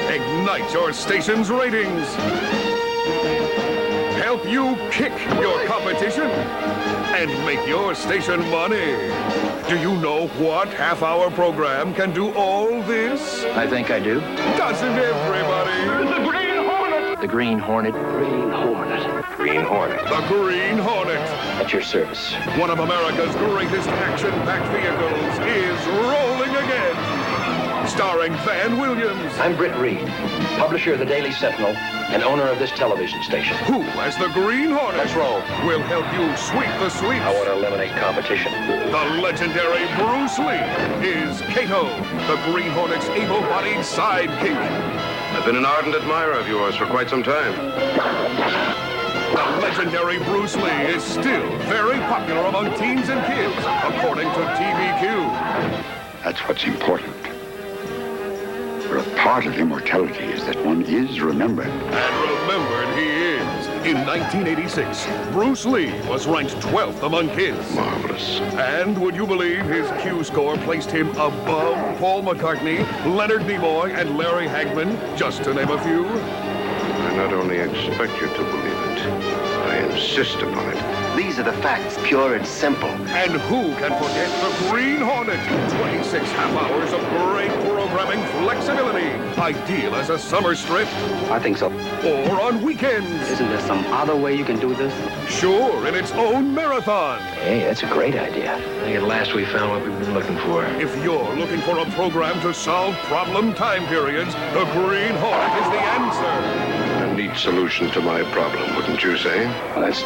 Ignite your station's ratings. Help you kick your competition. And make your station money. Do you know what half-hour program can do all this? I think I do. Doesn't everybody? The Green Hornet. The Green Hornet. Green Hornet. Green Hornet. The Green Hornet. At your service. One of America's greatest action-packed vehicles is rolling again. Starring Van Williams. I'm Britt Reed, publisher of the Daily Sentinel and owner of this television station. Who, as the Green Hornet, let's roll, will help you sweep the sweeps. I want to eliminate competition. The legendary Bruce Lee is Kato, the Green Hornet's able-bodied sidekick. I've been an ardent admirer of yours for quite some time. The legendary Bruce Lee is still very popular among teens and kids, according to TVQ. That's what's important. For a part of immortality is that one is remembered. And remembered he is. In 1986, Bruce Lee was ranked 12th among kids. Marvelous. And would you believe his Q score placed him above Paul McCartney, Leonard Nimoy, and Larry Hagman, just to name a few? I not only expect you to believe it, I insist upon it. These are the facts, pure and simple. And who can forget the Green Hornet? 26 half hours of great programming flexibility. Ideal as a summer strip. I think so. Or on weekends. Isn't there some other way you can do this? Sure, in its own marathon. Hey, that's a great idea. I think at last we found what we've been looking for. If you're looking for a program to solve problem time periods, the Green Hornet is the answer. A neat solution to my problem, wouldn't you say? Well, that's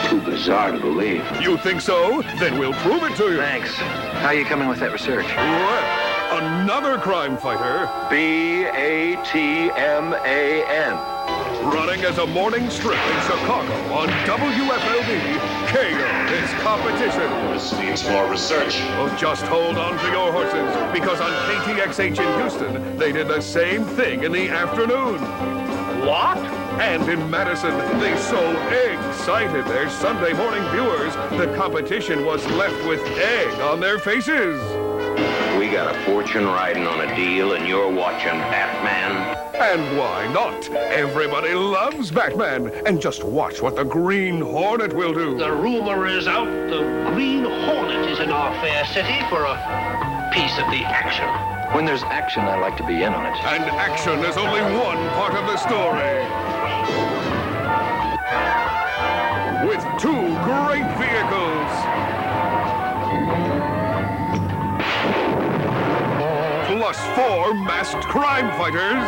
too bizarre to believe. You think so? Then we'll prove it to you. Thanks. How are you coming with that research? Well, another crime fighter. B-A-T-M-A-N. Running as a morning strip in Chicago on WFLD, KO is competition. This needs more research. Oh, just hold on to your horses, because on KTXH in Houston, they did the same thing in the afternoon. What? And in Madison, they so excited their Sunday morning viewers, the competition was left with egg on their faces. We We got a fortune riding on a deal, and you're watching Batman? And why not? Everybody loves Batman. And just watch what the Green Hornet will do. The rumor is out the Green Hornet is in our fair city for a piece of the action. When there's action, I like to be in on it. And action is only one part of the story. With two great vehicles. Plus 4 masked crime fighters.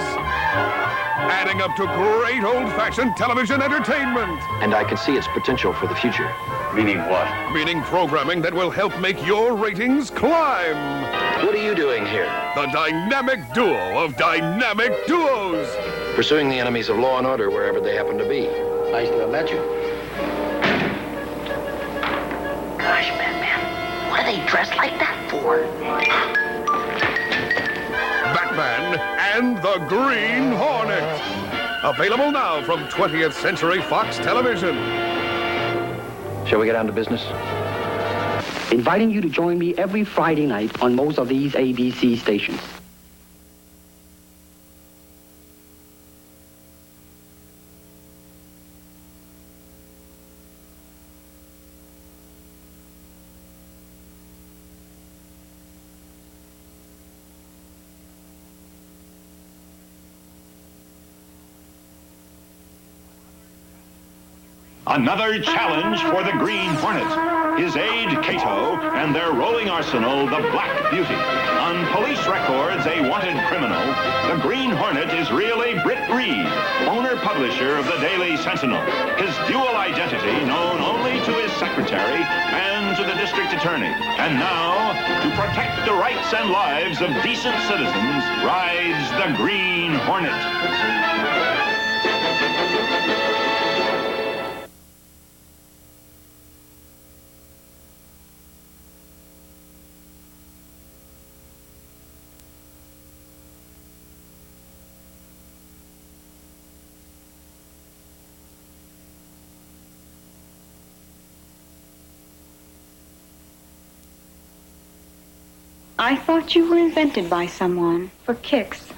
Adding up to great old-fashioned television entertainment. And I can see its potential for the future. Meaning what? Meaning programming that will help make your ratings climb. What are you doing here? The dynamic duo of dynamic duos. Pursuing the enemies of law and order wherever they happen to be. Nice to have met you. Gosh, Batman, what are they dressed like that for? Batman and the Green Hornet. Available now from 20th Century Fox Television. Shall we get down to business? Inviting you to join me every Friday night on most of these ABC stations. Another challenge for the Green Hornet. His aide, Kato, and their rolling arsenal, the Black Beauty. On police records, a wanted criminal, the Green Hornet is really Britt Reed, owner-publisher of the Daily Sentinel. His dual identity known only to his secretary and to the district attorney. And now, to protect the rights and lives of decent citizens, rides the Green Hornet. I thought you were invented by someone for kicks.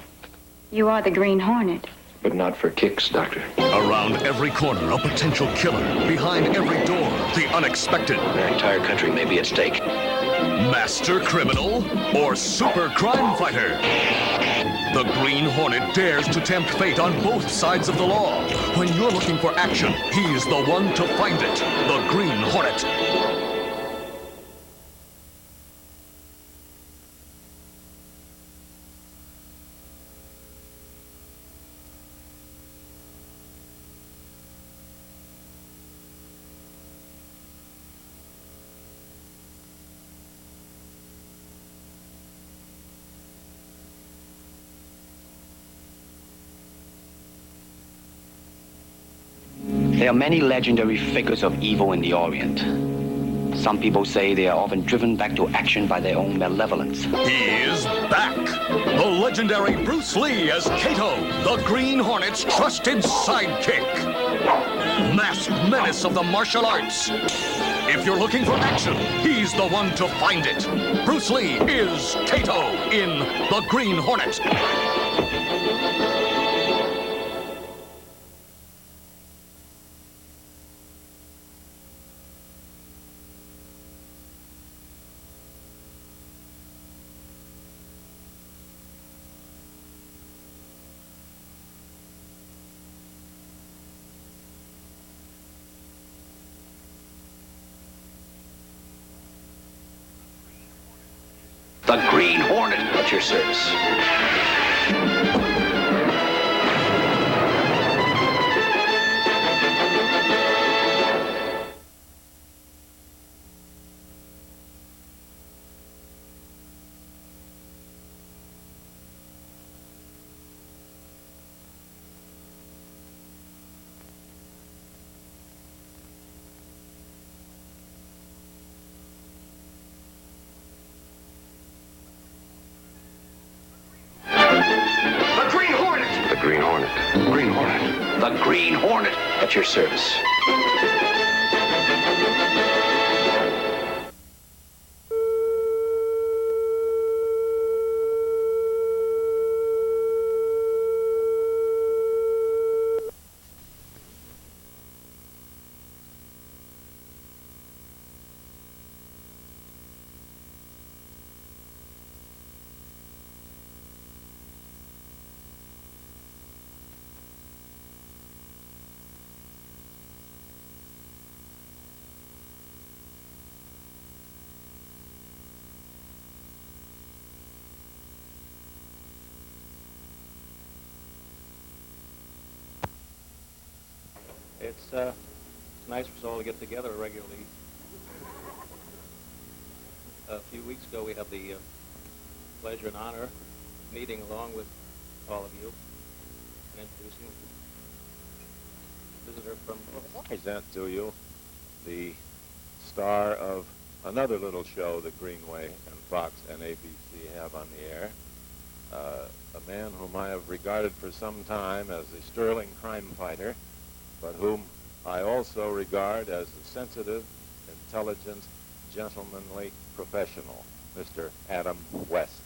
You are the Green Hornet. But not for kicks, Doctor. Around every corner, a potential killer. Behind every door, the unexpected. Their entire country may be at stake. Master criminal or super crime fighter? The Green Hornet dares to tempt fate on both sides of the law. When you're looking for action, he's the one to find it. The Green Hornet. There are many legendary figures of evil in the Orient. Some people say they are often driven back to action by their own malevolence. He is back. The legendary Bruce Lee as Kato, the Green Hornet's trusted sidekick. Masked menace of the martial arts. If you're looking for action, he's the one to find it. Bruce Lee is Kato in The Green Hornet. The Green Hornet. At your service. Green Hornet. Green Hornet. The Green Hornet. At your service. It's nice for us all to get together regularly. A few weeks ago, we had the pleasure and honor of meeting along with all of you and introducing a visitor from... Present to you the star of another little show that Greenway and Fox and ABC have on the air. A man whom I have regarded for some time as a sterling crime fighter, but whom I also regard as a sensitive, intelligent, gentlemanly professional, Mr. Adam West.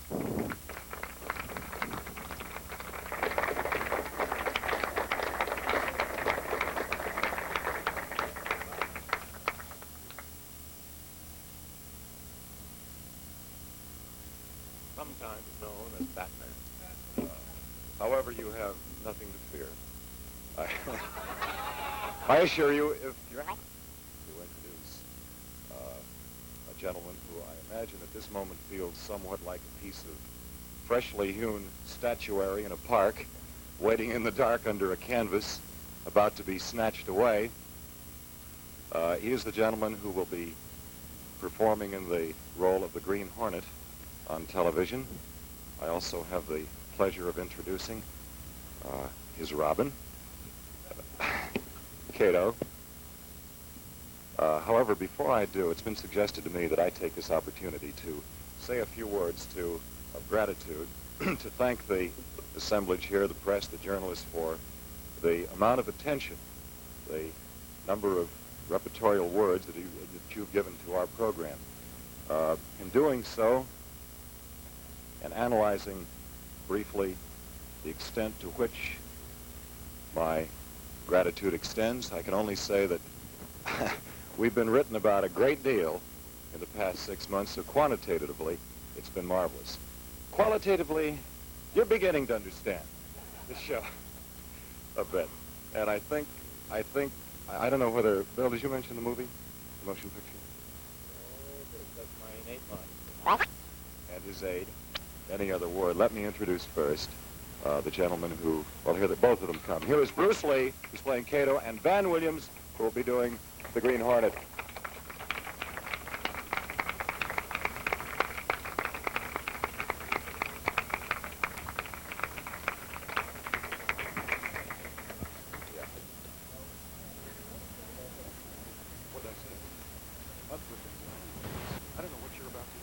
Sometimes known as Batman. However, you have nothing to fear. I assure you, if you're happy to introduce a gentleman who I imagine at this moment feels somewhat like a piece of freshly hewn statuary in a park, waiting in the dark under a canvas, about to be snatched away. He is the gentleman who will be performing in the role of the Green Hornet on television. I also have the pleasure of introducing his Robin, Kato. However, before I do, it's been suggested to me that I take this opportunity to say a few words of gratitude to thank the assemblage here, the press, the journalists, for the amount of attention, the number of repertorial words that you've given to our program. In doing so, and analyzing briefly the extent to which my gratitude extends, I can only say that we've been written about a great deal in the past 6 months, so quantitatively, it's been marvelous. Qualitatively, you're beginning to understand the show a bit. And I think, I don't know whether, Bill, did you mention the movie, the motion picture? That's my innate mind. And his aide. Any other word. Let me introduce first the gentleman who, well, here that both of them come. Here is Bruce Lee, who's playing Kato, and Van Williams, who will be doing the Green Hornet. I don't know what you're about to do.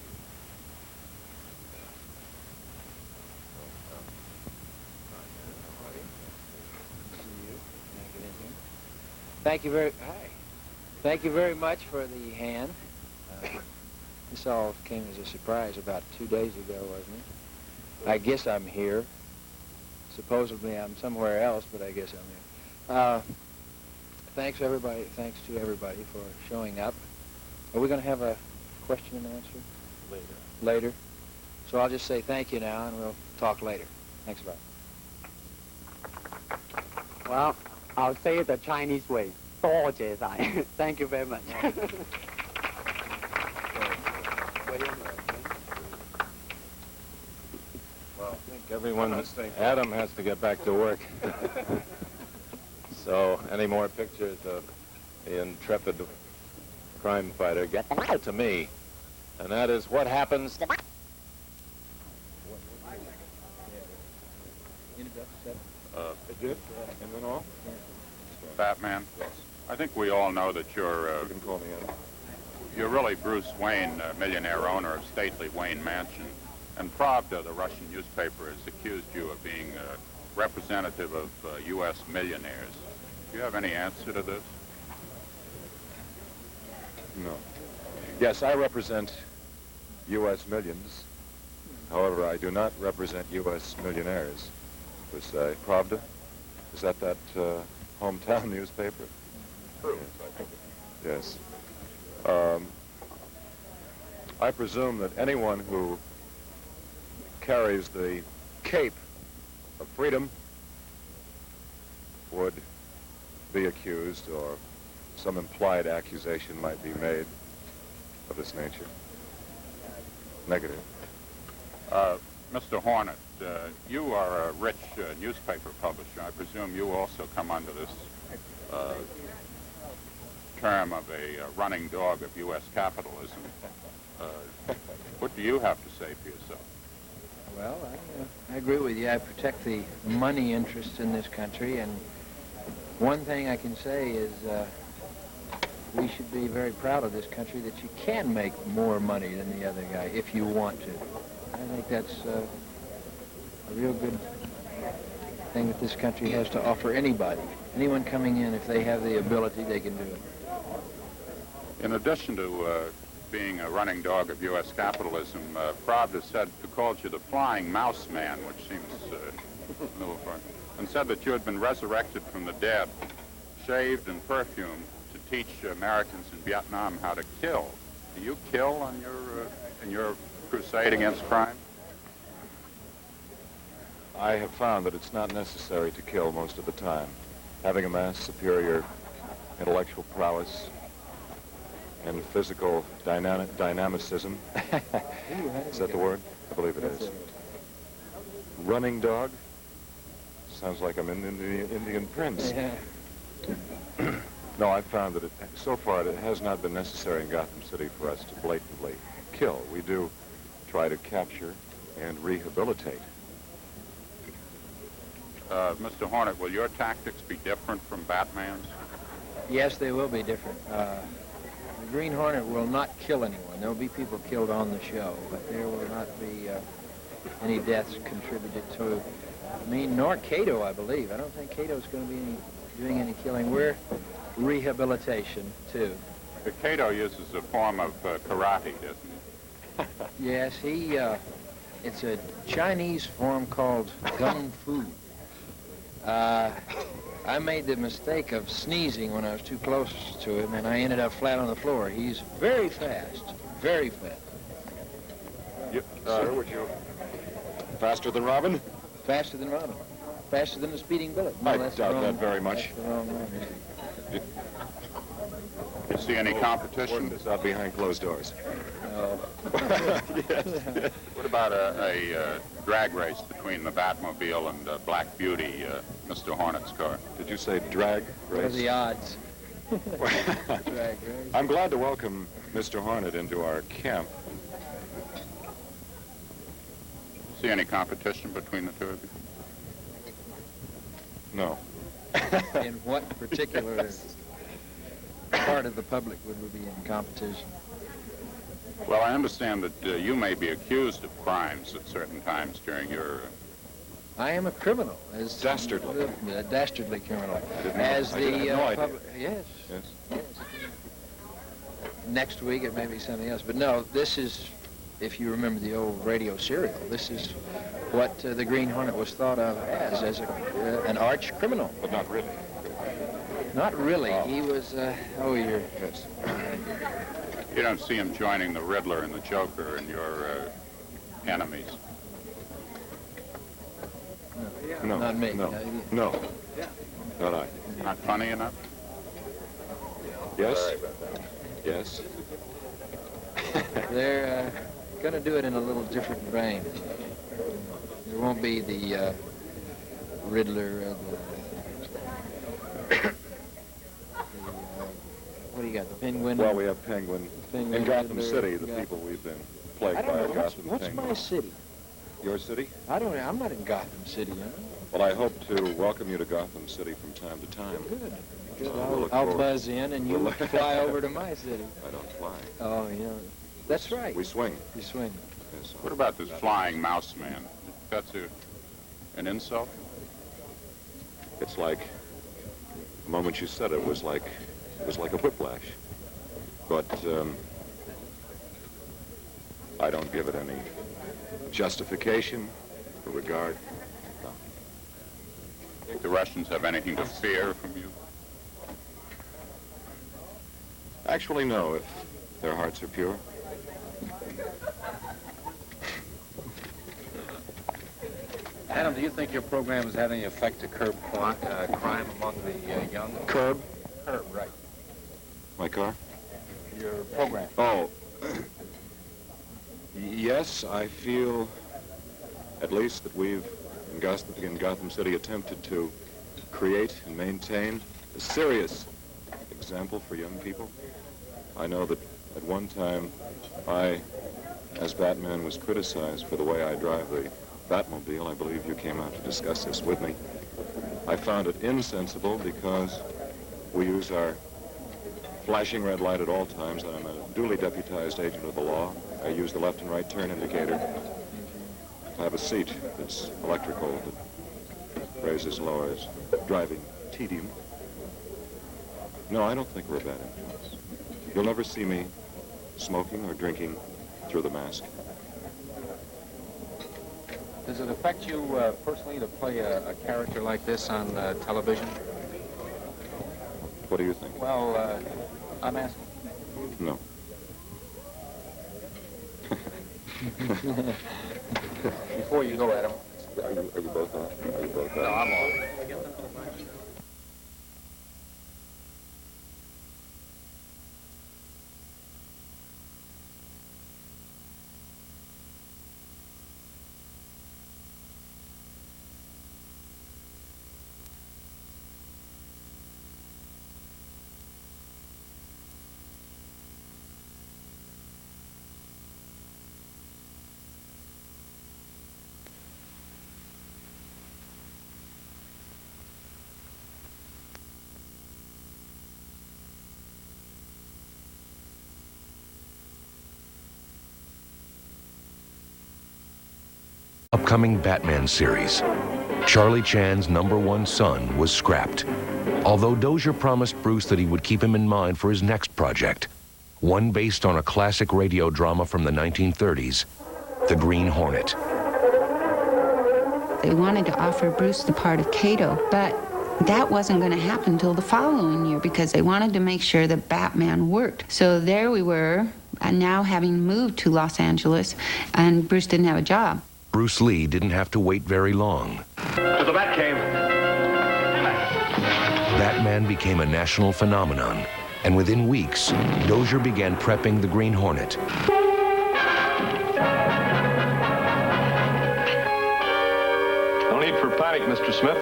Thank you very much for the hand. This all came as a surprise about 2 days ago, wasn't it? I guess I'm here. Supposedly I'm somewhere else, but I guess I'm here. Thanks to everybody for showing up. Are we going to have a question and answer? Later. So I'll just say thank you now, and we'll talk later. Thanks a lot. Well, I'll say it the Chinese way. 多謝晒. Thank you very much. Well, I think everyone, Adam has to get back to work. So, any more pictures of the intrepid crime fighter, get to me. And that is what happens. It did? And then all? Batman? Yes. I think we all know that you're... you can call me Adam. You're really Bruce Wayne, millionaire owner of stately Wayne Mansion. And Pravda, the Russian newspaper, has accused you of being a representative of U.S. millionaires. Do you have any answer to this? No. Yes, I represent U.S. millions. However, I do not represent U.S. millionaires. Per se. Pravda? Is that hometown newspaper? True. Yes. I presume that anyone who carries the cape of freedom would be accused, or some implied accusation might be made of this nature. Negative. Mr. Hornet, you are a rich newspaper publisher. I presume you also come under this term of a running dog of U.S. capitalism. What do you have to say for yourself? Well, I agree with you. I protect the money interests in this country, and one thing I can say is we should be very proud of this country that you can make more money than the other guy if you want to. I think that's a real good thing that this country has to offer anybody. Anyone coming in, if they have the ability, they can do it. In addition to being a running dog of U.S. capitalism, Pravda said, called you the flying mouse man, which seems a little fun, and said that you had been resurrected from the dead, shaved and perfumed to teach Americans in Vietnam how to kill. Do you kill on in your crusade against crime? I have found that it's not necessary to kill most of the time. Having amassed superior intellectual prowess and physical dynamicism. Is that the word? I believe it is. Running dog? Sounds like I'm in the Indian Prince. Yeah. No, I've found that so far it has not been necessary in Gotham City for us to blatantly kill. We do try to capture and rehabilitate. Mr. Hornet, will your tactics be different from Batman's? Yes, they will be different. The Green Hornet will not kill anyone. There will be people killed on the show, but there will not be any deaths contributed to me, nor Kato, I believe. I don't think Kato's going to be doing any killing. We're rehabilitation, too. Kato uses a form of karate, doesn't he? Yes, it's a Chinese form called gun fu. I made the mistake of sneezing when I was too close to him, and I ended up flat on the floor. He's very fast, very fast. Sir, would you... Faster than Robin? Faster than Robin. Faster than a speeding bullet. No, I that's doubt wrong. that very much. That's the wrong one. You see any competition? It's out behind closed doors. No. Yes. What about a drag race between the Batmobile and Black Beauty, Mr. Hornet's car? Did you say drag race? What are the odds? Drag race. I'm glad to welcome Mr. Hornet into our camp. See any competition between the two of you? No. In what particular part of the public would we be in competition? Well, I understand that you may be accused of crimes at certain times during your... I am a criminal. Dastardly. A dastardly criminal. As the public... Yes. Yes. Next week it may be something else. But no, this is, if you remember the old radio serial, this is what the Green Hornet was thought of as an arch criminal. But not really. Not really. He was, you're... Yes. You don't see him joining the Riddler and the Joker and your enemies. No. Not me. No. Not I. Not funny enough? Yes? Yes. They're going to do it in a little different vein. There won't be the Riddler, what do you got, the Penguin? Well, we have Penguin. In Gotham City, the people we've been plagued by are Gotham What's Penguin. my city? Your city? I'm not in Gotham City, am I? Well, I hope to welcome you to Gotham City from time to time. Good. So I'll buzz in and you fly over to my city. I don't fly. Oh, yeah. That's right. We swing. You swing. Yes. What about this flying mouse man? That's an insult? It's like, the moment you said it was like a whiplash. But I don't give it any justification or regard. No. Think the Russians have anything to fear from you? Actually, no, if their hearts are pure. Adam, do you think your program has had any effect to curb crime among the young? Curb? Curb, right. My car? Your program. Oh. Yes, I feel at least that we've, in Gotham City, attempted to create and maintain a serious example for young people. I know that at one time I, as Batman, was criticized for the way I drive the Batmobile. I believe you came out to discuss this with me. I found it insensible because we use our flashing red light at all times. I'm a duly deputized agent of the law. I use the left and right turn indicator. I have a seat that's electrical that raises, lowers, driving tedium. No, I don't think we're a bad influence. You'll never see me smoking or drinking through the mask. Does it affect you personally to play a character like this on television? What do you think? Well, I'm asking. No. Before you go, Adam. Are you both on? Are you both on? No, I'm on. Upcoming Batman series. Charlie Chan's #1 son was scrapped, although Dozier promised Bruce that he would keep him in mind for his next project, one based on a classic radio drama from the 1930s, The Green Hornet. They wanted to offer Bruce the part of Kato, but that wasn't going to happen until the following year because they wanted to make sure that Batman worked. So there we were, now having moved to Los Angeles, and Bruce didn't have a job. Bruce Lee didn't have to wait very long. To the Batcave. Batman became a national phenomenon, and within weeks, Dozier began prepping the Green Hornet. No need for panic, Mr. Smith.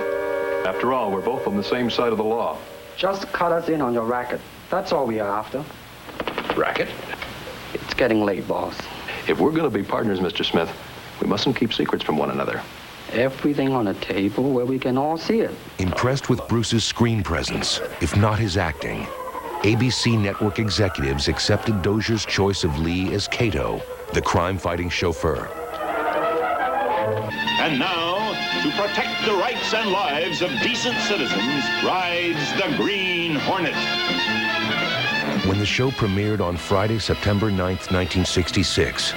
After all, we're both on the same side of the law. Just cut us in on your racket. That's all we are after. Racket? It's getting late, boss. If we're going to be partners, Mr. Smith, we mustn't keep secrets from one another. Everything on a table where we can all see it. Impressed with Bruce's screen presence, if not his acting, ABC network executives accepted Dozier's choice of Lee as Kato, the crime-fighting chauffeur. And now, to protect the rights and lives of decent citizens, rides the Green Hornet. When the show premiered on Friday, September 9th, 1966,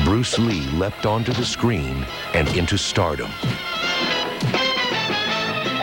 Bruce Lee leapt onto the screen and into stardom.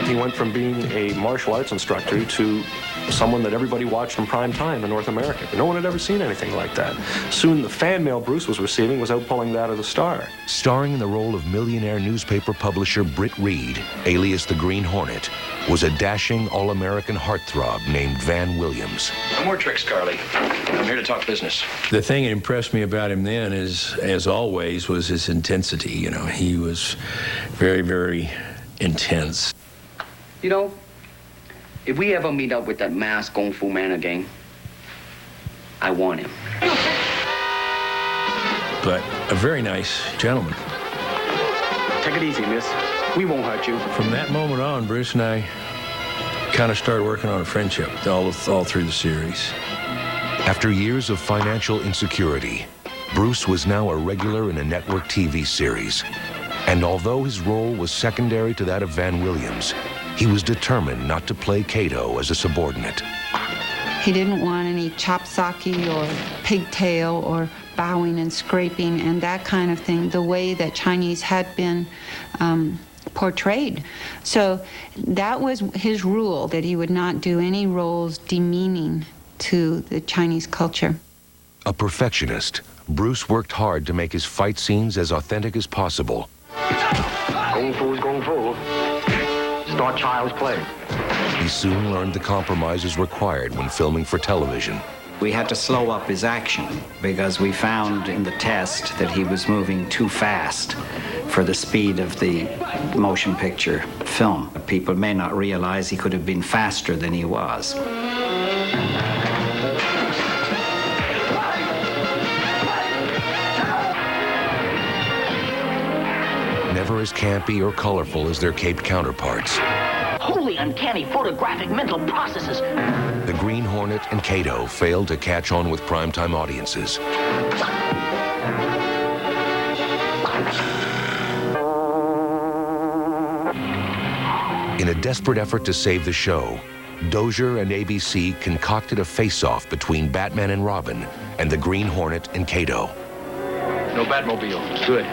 He went from being a martial arts instructor to someone that everybody watched in prime time in North America. No one had ever seen anything like that. Soon the fan mail Bruce was receiving was outpulling that of the star. Starring in the role of millionaire newspaper publisher Britt Reed, alias the Green Hornet, was a dashing all-American heartthrob named Van Williams. No more tricks, Carly. I'm here to talk business. The thing that impressed me about him then is, as always, was his intensity. You know, he was very, very intense. You know, if we ever meet up with that masked Kung Fu man again, I want him. But a very nice gentleman. Take it easy, miss. We won't hurt you. From that moment on, Bruce and I kind of started working on a friendship all through the series. After years of financial insecurity, Bruce was now a regular in a network TV series. And although his role was secondary to that of Van Williams, he was determined not to play Kato as a subordinate. He didn't want any chopsocky or pigtail or bowing and scraping and that kind of thing, the way that Chinese had been portrayed. So that was his rule, that he would not do any roles demeaning to the Chinese culture. A perfectionist, Bruce worked hard to make his fight scenes as authentic as possible. Kung Fu is Kung Fu. Start child's play. He soon learned the compromises required when filming for television. We had to slow up his action because we found in the test that he was moving too fast for the speed of the motion picture film. People may not realize he could have been faster than he was. Never as campy or colorful as their caped counterparts, Holy uncanny photographic mental processes. the Green Hornet and Kato failed to catch on with primetime audiences. In a desperate effort to save the show, Dozier and ABC concocted a face-off between Batman and Robin and the Green Hornet and Kato. No Batmobile. Good.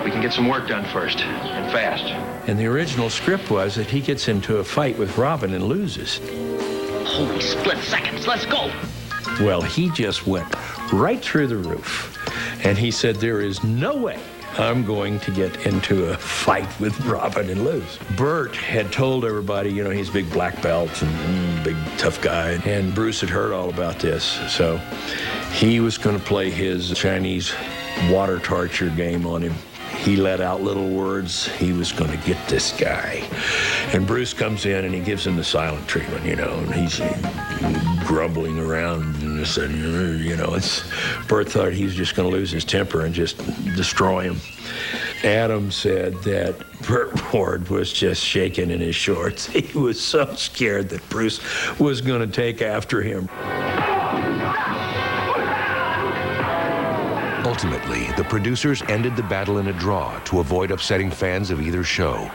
We can get some work done first, and fast. And the original script was that he gets into a fight with Robin and loses. Holy split seconds, let's go. Well, he just went right through the roof. And he said, there is no way I'm going to get into a fight with Robin and lose. Bert had told everybody, you know, he's a big black belt and big tough guy. And Bruce had heard all about this. So he was going to play his Chinese water torture game on him. He let out little words. He was going to get this guy. And Bruce comes in and he gives him the silent treatment, you know, and he's grumbling around and said, you know, Bert thought he was just going to lose his temper and just destroy him. Adam said that Bert Ward was just shaking in his shorts. He was so scared that Bruce was going to take after him. Ultimately, the producers ended the battle in a draw to avoid upsetting fans of either show.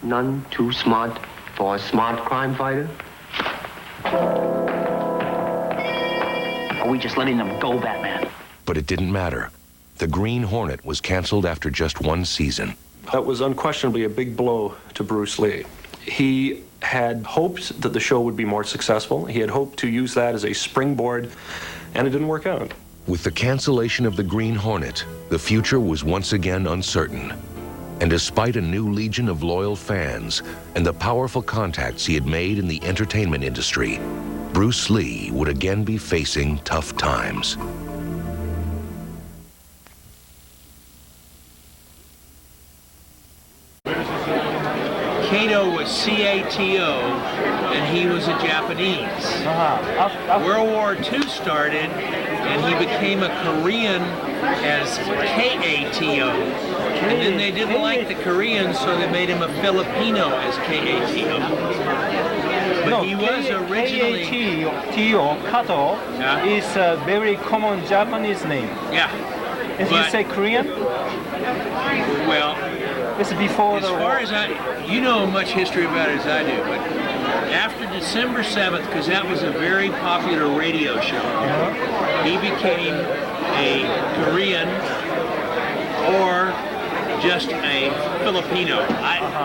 None too smart for a smart crime fighter? Are we just letting them go, Batman? But it didn't matter. The Green Hornet was canceled after just one season. That was unquestionably a big blow to Bruce Lee. He had hoped that the show would be more successful. He had hoped to use that as a springboard, and it didn't work out. With the cancellation of the Green Hornet, the future was once again uncertain. And despite a new legion of loyal fans and the powerful contacts he had made in the entertainment industry, Bruce Lee would again be facing tough times. Kato was C-A-T-O, and he was a Japanese. World War II started, and he became a Korean as K-A-T-O. And then they didn't like the Koreans, so they made him a Filipino as K-A-T-O. But he was originally... K-A-T-O, Kato, is a very common Japanese name. Yeah. If you say Korean? Well... It's before as far as you know much history about it as I do, but after December 7th, because that was a very popular radio show, he became a Korean or just a Filipino.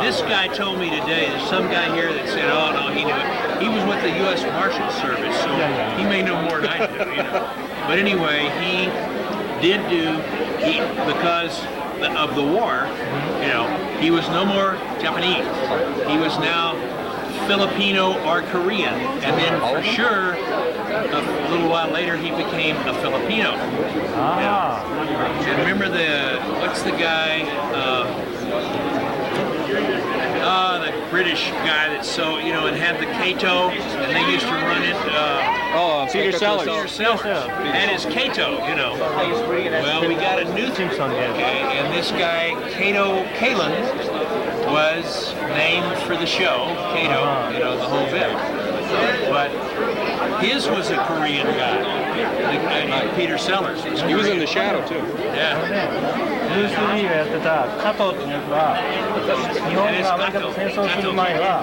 This guy told me today, there's some guy here that said, oh no, he knew it. He was with the U.S. Marshal Service, so he may know more than I do, you know. But anyway, he did because of the war, you know, he was no more Japanese. He was now Filipino or Korean, and then for sure, a little while later, he became a Filipino. Yeah. And remember what's the guy, the British guy that and had the Kato, and they used to run it. Peter Sellers. Peter Sellers. And his Kato, you know. Well, we got a new thing, okay, and this guy, Kato Kalin, was named for the show, Kato, you know, the whole bit. But his was a Korean guy, Peter Sellers. He was in The Shadow, too. Yeah. ブルース・リーがやってた加藤っていう役は、日本がアメリカと戦争する前は、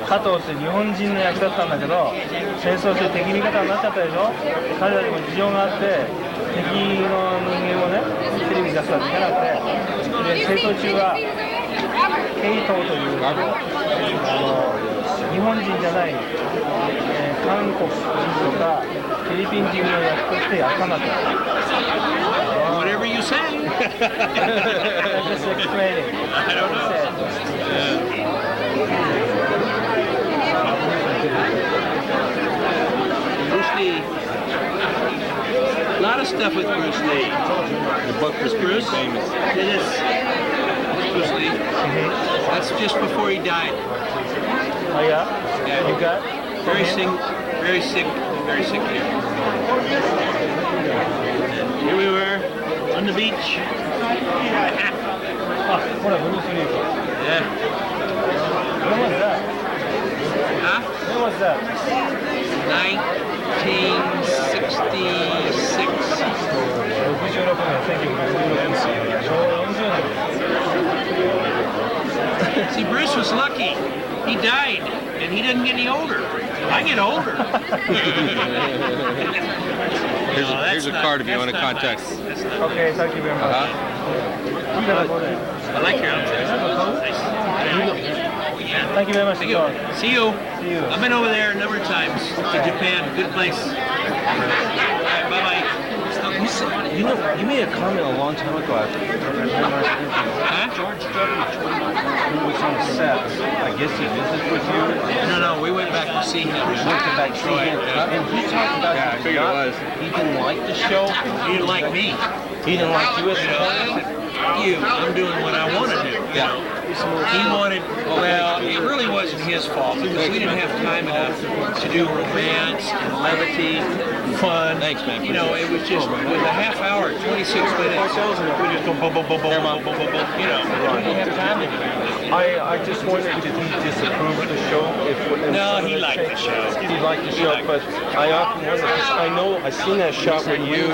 加藤って日本人の役だったんだけど、戦争して敵味方になっちゃったでしょ。彼らにも事情があって、敵の人間をね、テレビに出すわけじゃなくて、で戦争中は、ケイトという日本人じゃない、韓国人とかフィリピン人の役としてやったんだと。Whatever you say. Just explaining. I don't know. Bruce Lee. A lot of stuff with Bruce Lee. The book was Bruce. famous. It is. Bruce Lee. That's just before he died. Oh, yeah? Yeah. You got? Very sick, very sick, very sick kid. And here we were on the beach. Ah, what a Bruce Lee. Yeah. When was that? Huh? When was that? 1966. See, Bruce was lucky. He died, and he didn't get any older. I get older. Here's a card if you want to contact. Okay, thank you very much. I like your outfit. Thank you very much. See you. I've been over there a number of times to Japan. Good place. Bye-bye. You know, you made a comment a long time ago. George W. was on set. I guess he visited with you. No, we went back to see him. We went back to see him. And he talked about he didn't like the show. He didn't like me. He didn't like you as a I'm doing what I want to do. Yeah. He wanted, well, it really wasn't his fault because we didn't have time enough to do romance and levity, fun. Thanks, man. You know, it was just, with a half hour, 26 minutes, we just go boom, boom, boom, boom, boom, boom, boom, you know, we didn't have time to do it. I just wondered, did he disapprove of the show? No, he liked the show. He liked the show, but I often wonder, because I know, I seen that shot with you,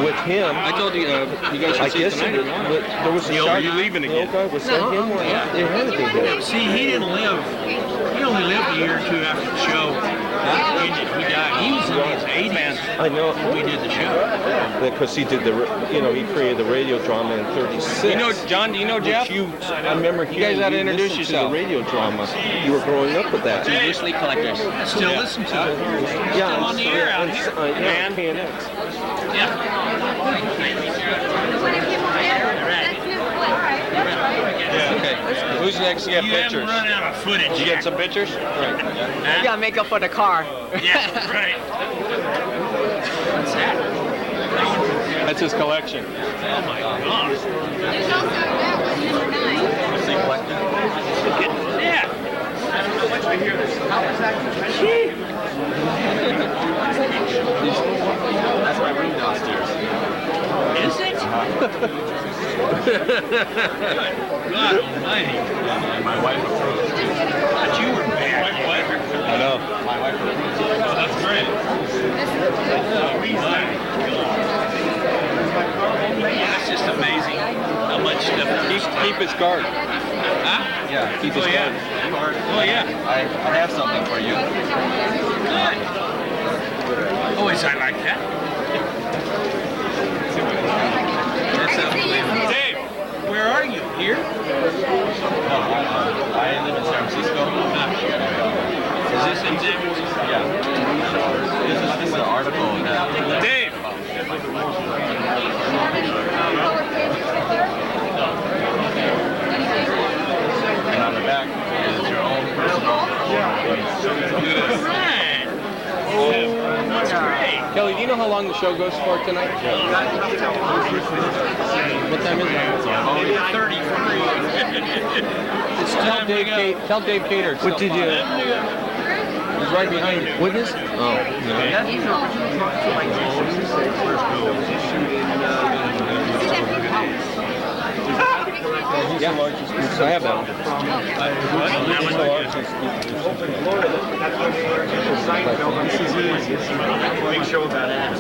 with him. I told you, you guys should see it tonight. There was a shot. Are you leaving again? Was that him? It had to be him. See, he only lived a year or two after the show. He died. He was in his 80s. I know. We did the show. Because he did he created the radio drama in '36. You know, John, do you know Jeff? I remember you guys had to introduce yourself. The radio drama. You were growing up with that. Bruce Lee collectors. Still listen to it. Yeah, Still on the air out here. Yeah, KNX. Okay. Who's next to get pictures? You haven't run out of footage. Did you get some pictures? Right. You gotta make up for the car. Yeah, right. What's that? That's his collection. Oh my God. There's also that one, number 9. What's he collecting? Yeah. That's my room downstairs. Is it? God almighty. My wife approved. But you were bad. I know. My wife approved. Oh, that's great. That's just amazing how much stuff. Keep his card. Huh? Yeah, keep his card. Oh, yeah. I have something for you. Good. Always I like that. That's unbelievable. Dave, where are you? Here? No, I live in San Francisco. Is this in San Francisco? Yeah. This is the article that... Dave! And on the back is your own personal... Right. Oh, that's great. Kelly, do you know how long the show goes for tonight? What time is it? Maybe 33. Tell Dave Cater. What did you... He's right behind you. Witness? Oh. Yeah. He's the largest piece. I have that one. This is easy. Big show about ads.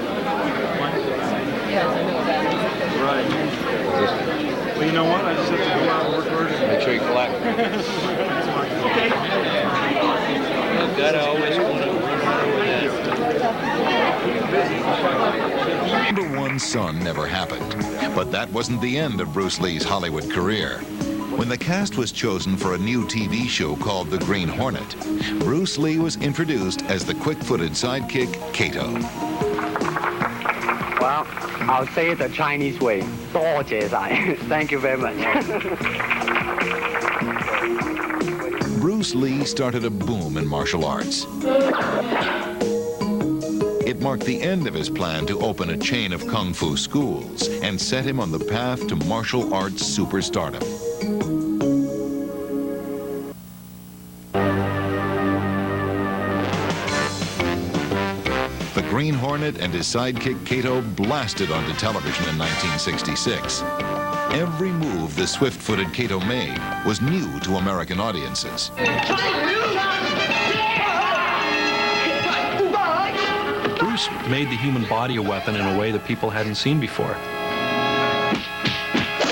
Right. Well, you know what? I just have to go out and work hard. Make sure you collect. Okay. I've got to always Number one son never happened, but that wasn't the end of Bruce Lee's Hollywood career. When the cast was chosen for a new TV show called The Green Hornet, Bruce Lee was introduced as the quick-footed sidekick, Kato. Well, I'll say it the Chinese way. 多謝晒. Thank you very much. Bruce Lee started a boom in martial arts. It marked the end of his plan to open a chain of kung fu schools and set him on the path to martial arts superstardom. Green Hornet and his sidekick Kato blasted onto television in 1966. Every move the swift-footed Kato made was new to American audiences. Bruce made the human body a weapon in a way that people hadn't seen before.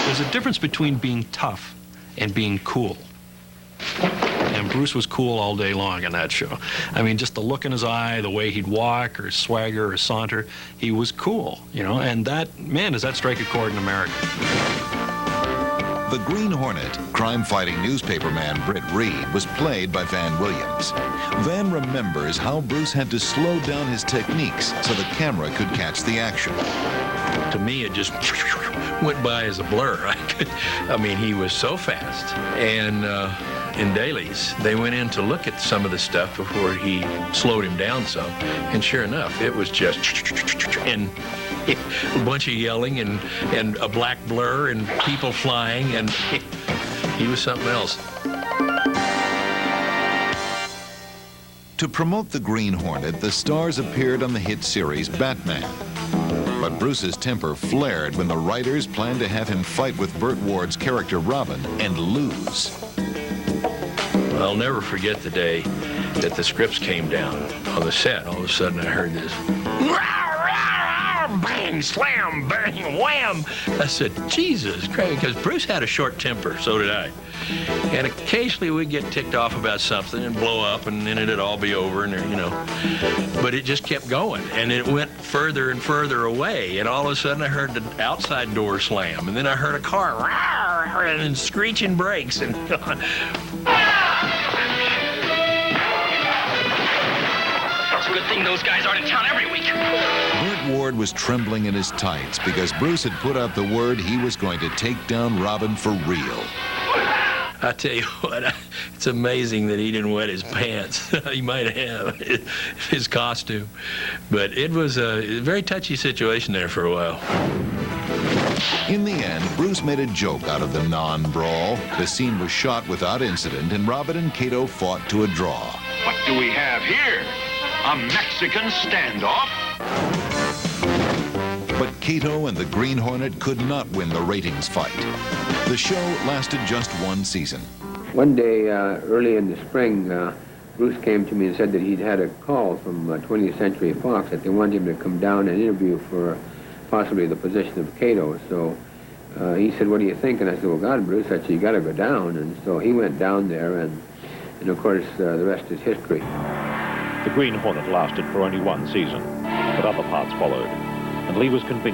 There's a difference between being tough and being cool. And Bruce was cool all day long in that show. I mean, just the look in his eye, the way he'd walk or swagger or saunter, he was cool, you know, and that, man, does that strike a chord in America. The Green Hornet, crime-fighting newspaperman Britt Reed, was played by Van Williams. Van remembers how Bruce had to slow down his techniques so the camera could catch the action. To me, it just went by as a blur. I mean, he was so fast. And in dailies, they went in to look at some of the stuff before he slowed him down some. And sure enough, it was just and a bunch of yelling and a black blur and people flying, and he was something else. To promote the Green Hornet, the stars appeared on the hit series Batman. But Bruce's temper flared when the writers planned to have him fight with Burt Ward's character Robin and lose. I'll never forget the day that the scripts came down on the set. All of a sudden I heard this, bang, slam, bang, wham. I said, Jesus Christ, because Bruce had a short temper, so did I. And occasionally we'd get ticked off about something and blow up, and then it'd all be over, and you know. But it just kept going, and it went further and further away, and all of a sudden I heard the outside door slam, and then I heard a car, and screeching brakes, and It's a good thing those guys aren't in town every week. Burt Ward was trembling in his tights because Bruce had put out the word he was going to take down Robin for real. I tell you what, it's amazing that he didn't wet his pants. He might have his costume. But it was a very touchy situation there for a while. In the end, Bruce made a joke out of the non-brawl. The scene was shot without incident, and Robin and Kato fought to a draw. What do we have here? A Mexican standoff? But Kato and the Green Hornet could not win the ratings fight. The show lasted just one season. One day, early in the spring, Bruce came to me and said that he'd had a call from 20th Century Fox that they wanted him to come down and interview for possibly the position of Kato. So he said, what do you think? And I said, well, God, Bruce, I said, you got to go down. And so he went down there, and of course, the rest is history. The Green Hornet lasted for only one season, but other parts followed, and Lee was convinced